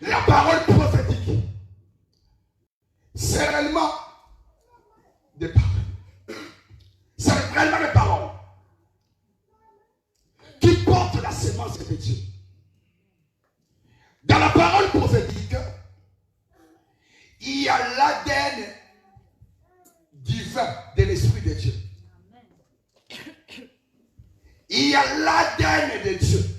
La parole prophétique, c'est réellement des paroles. C'est réellement des paroles qui portent la sémence de Dieu. Dans la parole prophétique, il y a l'ADN divin de l'Esprit de Dieu. Il y a l'ADN de Dieu.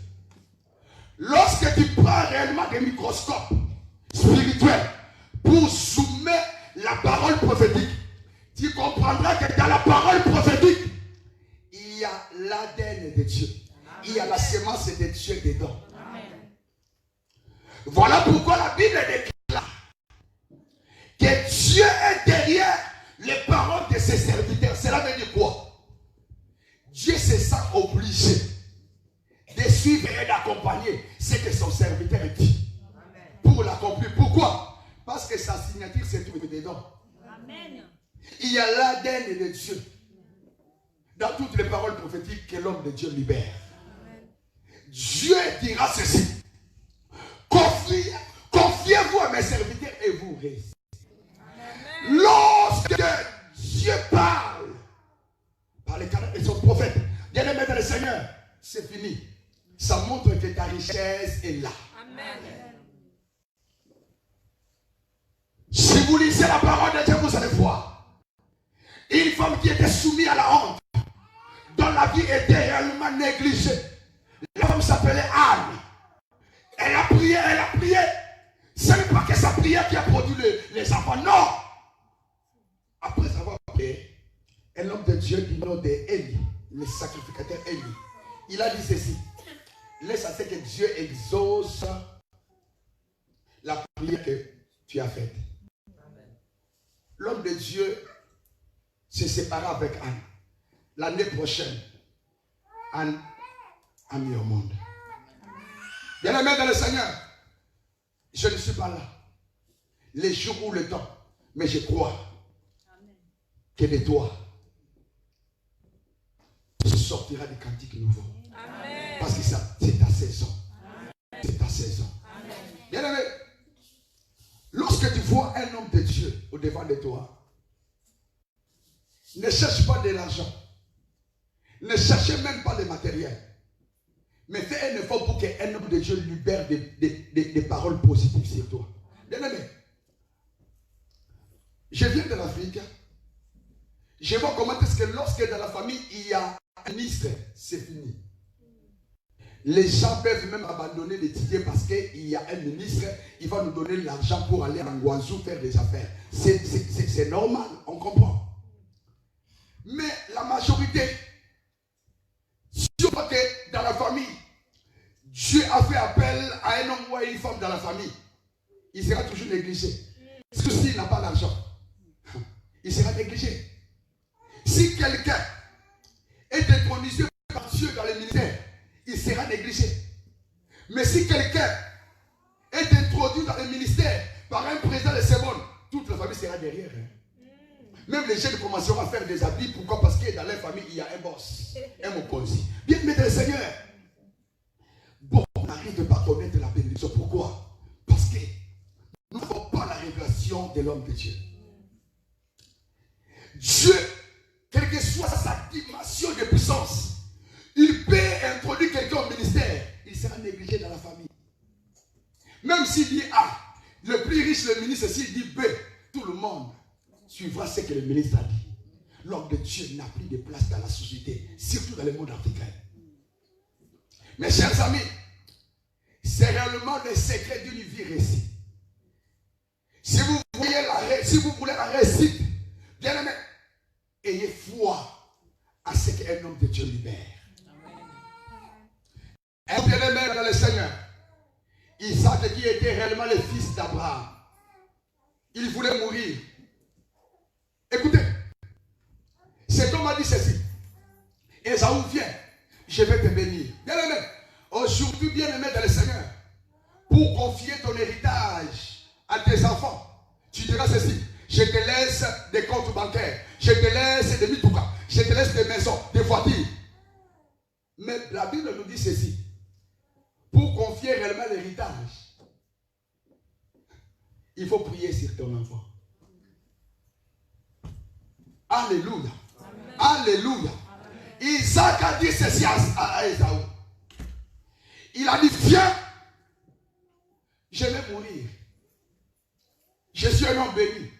Lorsque tu prends réellement des microscopes spirituels pour zoomer la parole prophétique, tu comprendras que dans la parole prophétique, il y a l'ADN de Dieu. Il y a la sémence de Dieu dedans. Voilà pourquoi la Bible déclare que Dieu est derrière les paroles de ses serviteurs. Cela veut dire quoi? Dieu se sent obligé de suivre et d'accompagner ce que son serviteur dit. Pour l'accomplir. Pourquoi? Parce que sa signature se trouve dedans. Amen. Il y a l'ADN de Dieu dans toutes les paroles prophétiques que l'homme de Dieu libère. Amen. Dieu dira ceci: confiez-vous à mes serviteurs et vous restez. Lorsque Dieu parle par les canaux de son prophète, bien-aimé dans le Seigneur, c'est fini. Ça montre que ta richesse est là. Amen. Si vous lisez la parole de Dieu, vous allez voir une femme qui était soumise à la honte, dont la vie était réellement négligée. La femme s'appelait Anne. Elle a prié. Ce n'est pas que sa prière qui a produit les enfants, non. Après avoir prié, un homme de Dieu du nom d'Élie, le sacrificateur Élie, il a dit ceci: laisse à ce que Dieu exauce la prière que tu as faite. L'homme de Dieu se sépara avec Anne. L'année prochaine, Anne a mis au monde. Bien-aimé dans le Seigneur, je ne suis pas là les jours ou le temps, mais je crois que de toi sortira des cantiques nouveaux. Amen. Parce que ça, c'est ta saison. Amen. C'est ta saison. Bien-aimé, lorsque tu vois un homme de Dieu au devant de toi, ne cherche pas de l'argent, ne cherchez même pas le matériel, mais fais un effort pour qu'un homme de Dieu libère des paroles positives sur toi. Bien-aimé, je viens de l'Afrique. Je vois comment est-ce que lorsque dans la famille il y a un ministre, c'est fini. Les gens peuvent même abandonner d'étudier parce qu'il y a un ministre, il va nous donner l'argent pour aller en Guangzhou faire des affaires. C'est normal, on comprend. Mais la majorité, si on voit que dans la famille, Dieu a fait appel à un homme ou à une femme dans la famille, il sera toujours négligé. Parce que s'il n'a pas d'argent, il sera négligé. Si quelqu'un est intronisé par Dieu dans le ministère, il sera négligé. Mais si quelqu'un est introduit dans le ministère par un président de seconde, toute la famille sera derrière. Même les jeunes commenceront à faire des habits. Pourquoi? Parce que dans leur famille, il y a un boss, un mokonzi. Bien, mais le Seigneur, bénédiction de l'homme de Dieu. Dieu, quelle que soit sa dimension de puissance, il peut introduire quelqu'un au ministère, il sera négligé dans la famille. Même s'il dit A, le plus riche, le ministre, s'il dit B, tout le monde suivra ce que le ministre a dit. L'homme de Dieu n'a plus de place dans la société, surtout dans le monde africain. Mes chers amis, c'est réellement le secret d'une vie réussie. Si vous voulez la réussite, bien aimé, ayez foi à ce qu'un homme de Dieu libère. Un bien-aimé dans le Seigneur, Isaac qui était réellement le fils d'Abraham, il voulait mourir. Écoutez, cet homme a dit ceci: Ésaü, viens, je vais te bénir. Bien-aimé, aujourd'hui, bien-aimé dans le Seigneur, pour confier ton héritage à tes enfants, tu diras ceci: je te laisse des comptes bancaires, je te laisse des mitoukas, je te laisse des maisons, des voitures. Mais la Bible nous dit ceci: pour confier réellement l'héritage, il faut prier sur ton enfant. Alléluia. Alléluia. Isaac a dit ceci à Ésaü. Il a dit: viens, je vais mourir. Je suis un homme béni,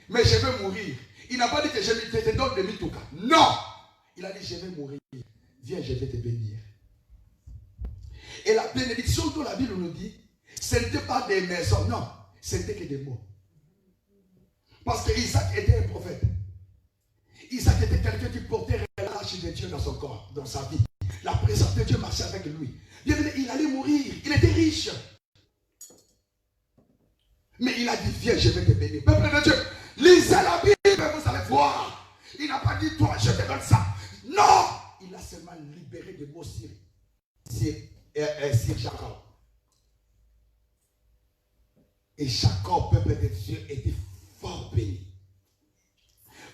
mais je vais mourir. Il n'a pas dit que je te donne des mitoukas. Non. Il a dit: je vais mourir. Viens, je vais te bénir. Et la bénédiction dont la Bible nous dit, ce n'était pas des maisons, non, ce n'était que des mots. Parce que Isaac était un prophète. Isaac était quelqu'un qui portait l'arche de Dieu dans son corps, dans sa vie. La présence de Dieu marchait avec lui. Il allait mourir, il était riche. Mais il a dit: viens, je vais te bénir. Peuple de Dieu, lisez la Bible, vous allez voir. Il n'a pas dit: toi, je te donne ça. Non, il a seulement libéré des mots sur Jacob. Et Jacob, peuple de Dieu, était fort béni.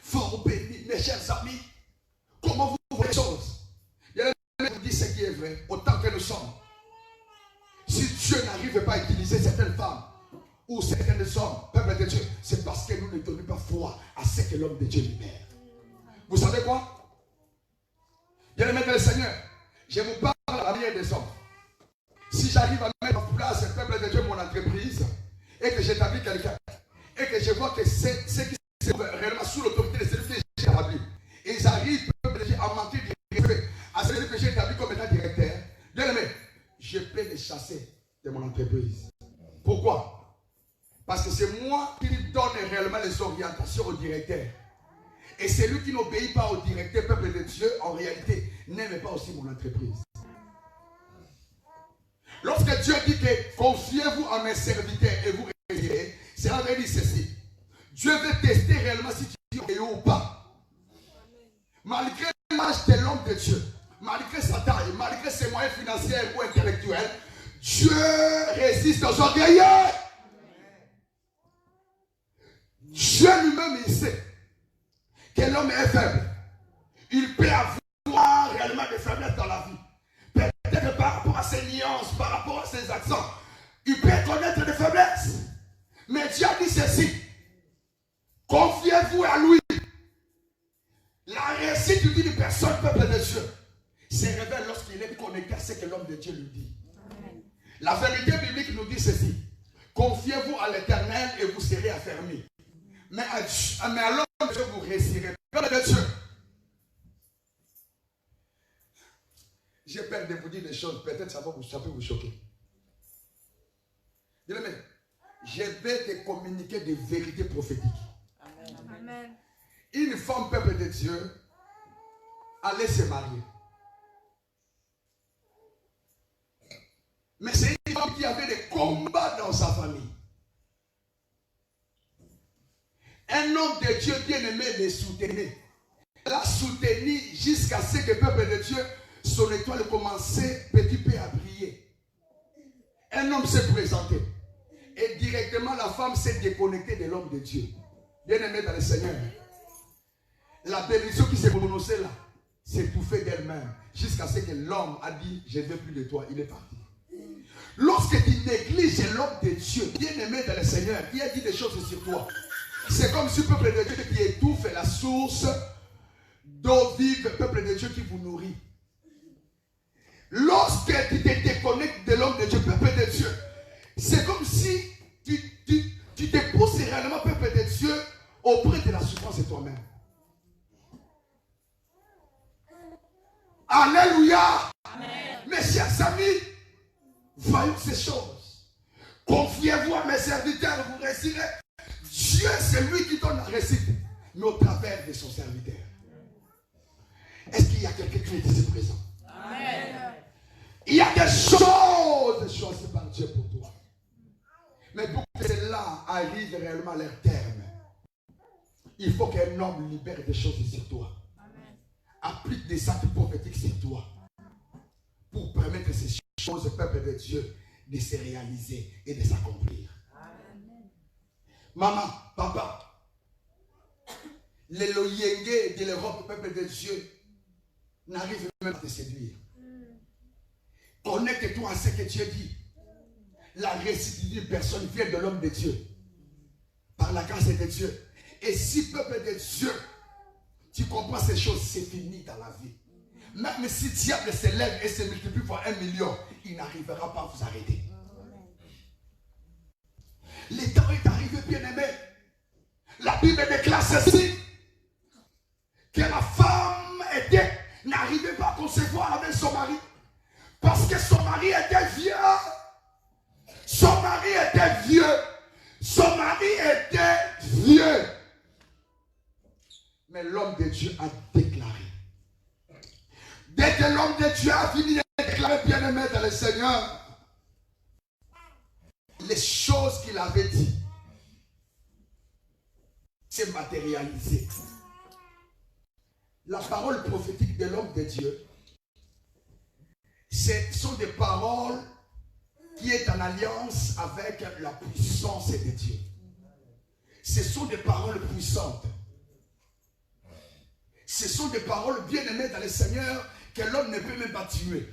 Fort béni, mes chers amis. Comment vous voyez les choses? Je vous dis ce qui est vrai, autant que nous sommes. Si Dieu n'arrive pas à utiliser certaines femmes ou certains hommes, peuple de Dieu, c'est parce que nous ne donnons pas foi à ce que l'homme de Dieu libère. Vous savez quoi? Bien aimé le Seigneur, je vous parle à la manière des hommes. Si j'arrive à mettre en place, peuple de Dieu, mon entreprise, et que j'établis quelqu'un, et que je vois que c'est ce qui se trouve réellement sous l'autorité de celui que j'ai établi, et ils arrivent, peuple de Dieu, à manquer de respect à celui que j'ai établi comme étant directeur, bien aimé, je peux les chasser de mon entreprise. Pourquoi? Parce que c'est moi qui donne réellement les orientations au directeur. Et celui qui n'obéit pas au directeur, peuple de Dieu, en réalité, n'aime pas aussi mon entreprise. Lorsque Dieu dit que confiez-vous à mes serviteurs et vous réussirez, cela veut dire ceci: Dieu veut tester réellement si tu es ou pas. Malgré l'âge de l'homme de Dieu, malgré sa taille, malgré ses moyens financiers ou intellectuels, Dieu résiste aux orgueilleux. Dieu lui-même, il sait que l'homme est faible. Il peut avoir réellement des faiblesses dans la vie. Peut-être par rapport à ses nuances, par rapport à ses accents, il peut connaître des faiblesses. Mais Dieu a dit ceci: confiez-vous à lui. La réussite d'une personne, peuple de Dieu, se révèle lorsqu'il est connecté à ce que l'homme de Dieu lui dit. La vérité biblique nous dit ceci: confiez-vous à l'Éternel et vous serez affermis. Mais à l'homme de Dieu, vous réussirez. Peuple de Dieu, j'ai peur de vous dire des choses, peut-être ça peut vous choquer. Dis-le-moi, je vais te communiquer des vérités prophétiques. Amen. Une femme, peuple de Dieu, allait se marier. Mais c'est une femme qui avait des combats dans sa famille. Un homme de Dieu bien-aimé les soutenait. Elle a soutenu jusqu'à ce que le peuple de Dieu, son étoile commençait petit peu à briller. Un homme s'est présenté. Et directement, la femme s'est déconnectée de l'homme de Dieu. Bien-aimé dans le Seigneur. La bénédiction qui s'est prononcée là, s'est étouffée d'elle-même. Jusqu'à ce que l'homme a dit: je ne veux plus de toi. Il est parti. Lorsque tu négliges l'homme de Dieu, bien-aimé dans le Seigneur, qui a dit des choses sur toi, c'est comme si le peuple de Dieu qui étouffe la source d'eau vive, le peuple de Dieu qui vous nourrit. Lorsque tu te déconnectes de l'homme de Dieu, peuple de Dieu, c'est comme si tu te pousses réellement, peuple de Dieu, auprès de la souffrance de toi-même. Alléluia. Amen. Mes chers amis, voyons ces choses. Confiez-vous à mes serviteurs, vous réussirez. Dieu, c'est lui qui donne la réussite, mais au travers de son serviteur. Est-ce qu'il y a quelqu'un qui est ici présent? Amen. Il y a des choses choisies par Dieu pour toi. Mais pour que cela arrive réellement à leur terme, il faut qu'un homme libère des choses sur toi. Amen. Applique des actes prophétiques sur toi. Pour permettre ces choses, peuple de Dieu, de se réaliser et de s'accomplir. Amen. Maman, papa, les loyenge de l'Europe, peuple de Dieu, n'arrivent même pas à te séduire. Connecte-toi à ce que Dieu dit. La réussite d'une personne vient de l'homme de Dieu. Par la grâce de Dieu. Et si, peuple de Dieu, tu comprends ces choses, c'est fini dans la vie. Même si le diable se lève et se multiplie par 1 million, il n'arrivera pas à vous arrêter. Le temps est arrivé, bien-aimé. La Bible déclare ceci, que la femme n'arrivait pas à concevoir avec son mari. Parce que son mari était vieux. Son mari était vieux. Son mari était vieux. Mais l'homme de Dieu a déclaré. Dès que l'homme de Dieu a fini de déclarer, bien-aimé dans le Seigneur, les choses qu'il avait dit s'est matérialisées. La parole prophétique de l'homme de Dieu, ce sont des paroles qui sont en alliance avec la puissance de Dieu. Ce sont des paroles puissantes. Ce sont des paroles bien-aimées dans le Seigneur que l'homme ne peut même pas tuer.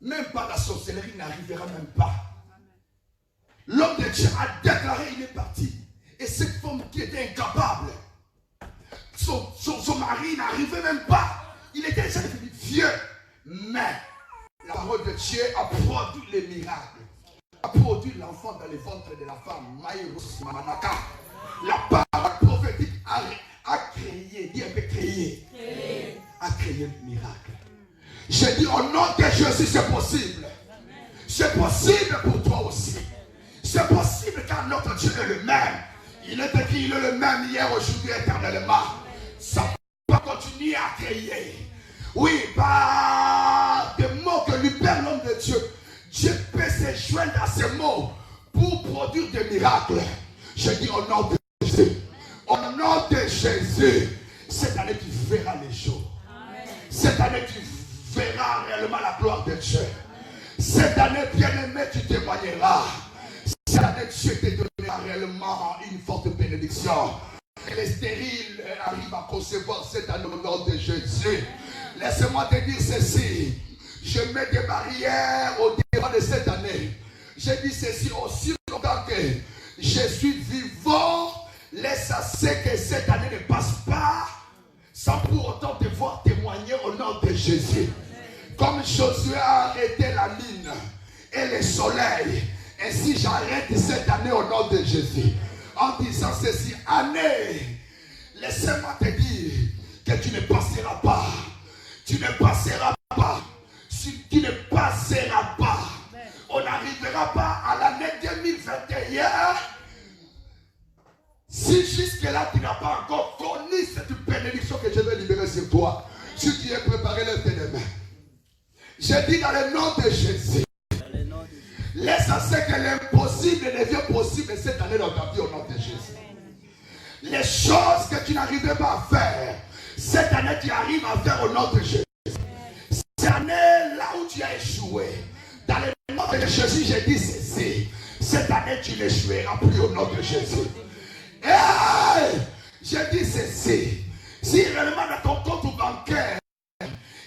Même pas la sorcellerie n'arrivera même pas. L'homme de Dieu a déclaré, il est parti. Et cette femme qui était incapable, son mari n'arrivait même pas. Il était déjà devenu vieux. Mais la parole de Dieu a produit les miracles. A produit l'enfant dans le ventre de la femme. La parole prophétique a créé, Dieu peut créer, a créé le miracle. J'ai dit au nom de Jésus, c'est possible. C'est possible pour toi aussi. C'est possible car notre Dieu est le même. Il est écrit, il est le même hier, aujourd'hui, éternellement. Ça va continuer à créer. Oui, par des mots que lui perd l'homme de Dieu, Dieu peut se joindre à ces mots pour produire des miracles. Je dis au nom de Jésus. Au nom de Jésus, cette année tu verras les jours. Amen. Cette année tu verras réellement la gloire de Dieu. Cette année, bien-aimé, tu témoigneras. Cette année, Dieu te donnera réellement une forte bénédiction. Et les stériles arrivent à concevoir cette année au nom de Jésus. Laisse-moi te dire ceci. Je mets des barrières au début de cette année. Je dis ceci aussi longtemps que je suis vivant. Laisse à ce que cette année ne passe pas sans pour autant te voir témoigner au nom de Jésus. Comme Josué a arrêté la lune et le soleil, ainsi j'arrête cette année au nom de Jésus. En disant ceci, année, laissez-moi te dire que tu ne passeras pas. Tu ne passeras pas. Tu ne passeras pas. On n'arrivera pas à l'année 2021. Si jusque-là tu n'as pas encore connu cette bénédiction que je vais libérer sur toi, si tu es préparé, lève tes mains. J'ai dit dans le nom de Jésus, laisse à ce que l'impossible devient possible cette année dans ta vie au nom de Jésus. Les choses que tu n'arrivais pas à faire, cette année tu arrives à faire au nom de Jésus. Cette année là où tu as échoué, dans le nom de Jésus, j'ai dit ceci. Cette année tu n'échoueras plus au nom de Jésus. Hey, j'ai dit ceci. Si réellement dans ton compte bancaire,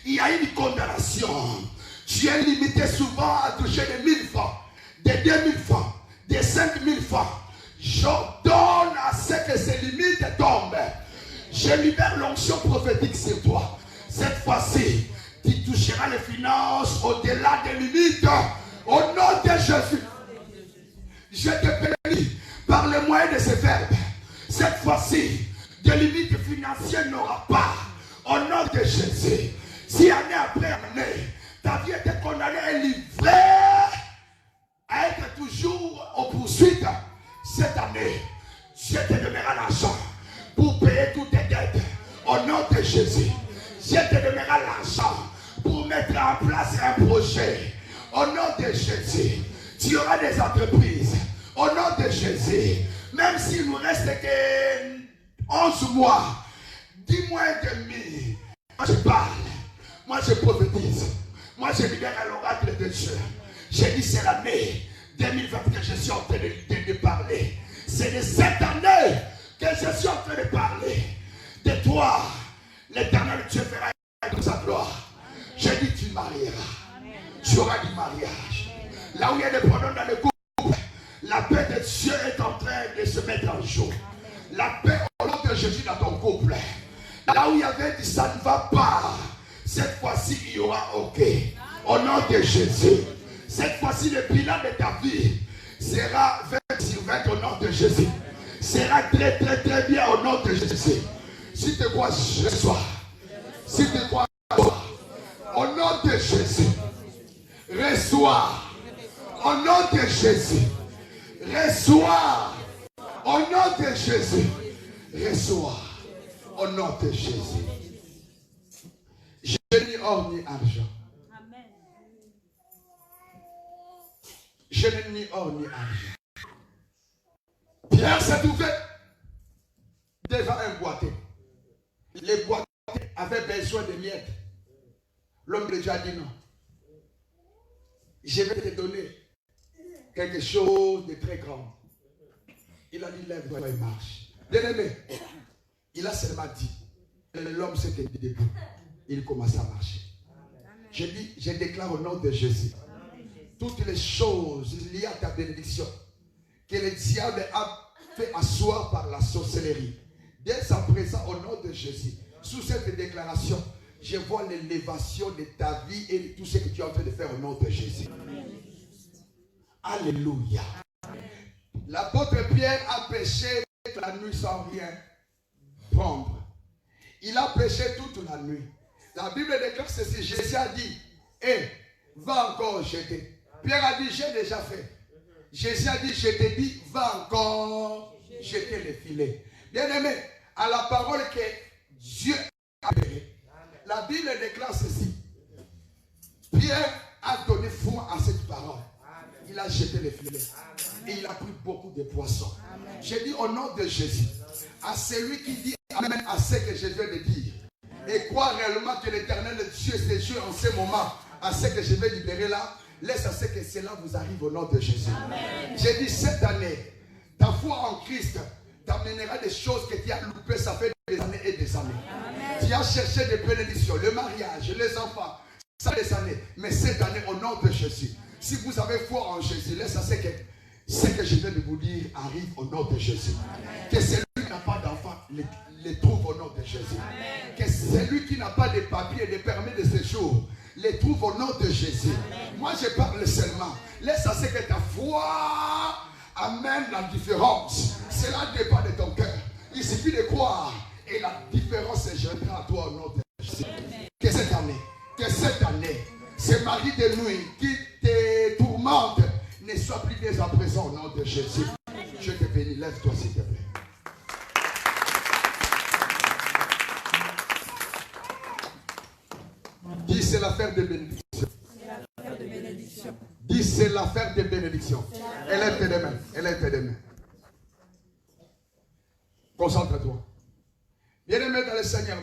il y a une condamnation, tu es limité souvent à toucher les 1000 francs. des 2000 francs, des 5000 francs. J'ordonne à ce que ces limites tombent. Je libère l'onction prophétique sur toi. Cette fois-ci, tu toucheras les finances au-delà des limites. Au nom de Jésus. Je te bénis par le moyen de ces verbes. Cette fois-ci, de limites financières n'aura pas. Au nom de Jésus. Si année après année, ta vie était condamnée et livrée à être toujours aux poursuites, cette année, Dieu te donnera l'argent pour payer toutes tes dettes. Au nom de Jésus. Dieu te donnera l'argent pour mettre en place un projet. Au nom de Jésus. Tu auras des entreprises. Au nom de Jésus. Même s'il nous reste que 11 mois, 10 mois et demi, moi je parle. Moi je prophétise. Moi je libère l'oracle de Dieu. J'ai dit c'est l'année 2020 que je suis en train de parler. C'est de cette année que je suis en train de parler. De toi, l'Éternel Dieu fera de sa gloire. J'ai dit tu marieras. Tu auras du mariage. Là où il y a des problèmes dans le couple, la paix de Dieu est en train de se mettre en jour. La paix au nom de Jésus dans ton couple. Là où il y avait dit ça ne va pas, cette fois-ci il y aura OK. Au nom de Jésus. Cette fois-ci le bilan de ta vie sera 20 sur 20 au nom de Jésus. Sera très très très bien au nom de Jésus. Si tu crois, reçois. Si tu crois, reçois. Au nom de Jésus. Reçois. Au nom de Jésus. Reçois. Au nom de Jésus. Reçois. Au nom de Jésus. Je n'ai ni or ni argent. Je n'ai ni or ni argent. Pierre s'est ouvert devant un boiteux. Les boiteux avaient besoin de miettes. L'homme de Dieu a dit non. Je vais te donner quelque chose de très grand. Il a dit lève-toi et marche. Bien-aimé, il a seulement dit. L'homme s'était debout. Il commence à marcher. Je dis, je déclare au nom de Jésus. Toutes les choses liées à ta bénédiction que le diable a fait asseoir par la sorcellerie. Dès sa présence au nom de Jésus, sous cette déclaration, je vois l'élévation de ta vie et de tout ce que tu es en train de faire au nom de Jésus. Alléluia. L'apôtre Pierre a péché toute la nuit sans rien prendre. Il a péché toute la nuit. La Bible déclare ceci. Jésus a dit, va encore jeter. Pierre a dit, j'ai déjà fait. Jésus a dit, je te dis, va encore jeter les filets. Bien-aimé, à la parole que Dieu a donné, la Bible déclare ceci. Pierre a donné foi à cette parole. Il a jeté les filets. Et il a pris beaucoup de poissons. J'ai dit au nom de Jésus, à celui qui dit amen à ce que je viens de dire, et croit réellement que l'éternel Dieu se joue en ce moment à ce que je vais libérer là, laisse à ce que cela vous arrive au nom de Jésus. J'ai dit cette année, ta foi en Christ t'amènera des choses que tu as loupées, ça fait des années et des années. Amen. Tu as cherché des bénédictions, le mariage, les enfants, ça des années. Mais cette année, au nom de Jésus, si vous avez foi en Jésus, laisse à ce que je viens de vous dire arrive au nom de Jésus. Amen. Que celui qui n'a pas d'enfant les trouve au nom de Jésus. Amen. Que celui qui n'a pas de papier et de permis de séjour les trouve au nom de Jésus. Amen. Moi je parle seulement. Laisse à ce que ta foi amène la différence. Cela dépend de ton cœur. Il suffit de croire et la différence se jettera à toi au nom de Jésus. Amen. Que cette année, ce mari de nuit qui te tourmente ne soit plus dès à présent au nom de Jésus. Amen. Je te bénis, lève-toi s'il te plaît. Dis c'est l'affaire de bénédiction. Dis c'est l'affaire de bénédiction. Élève tes mains. Élève tes mains. Concentre-toi. Bien-aimé dans le Seigneur.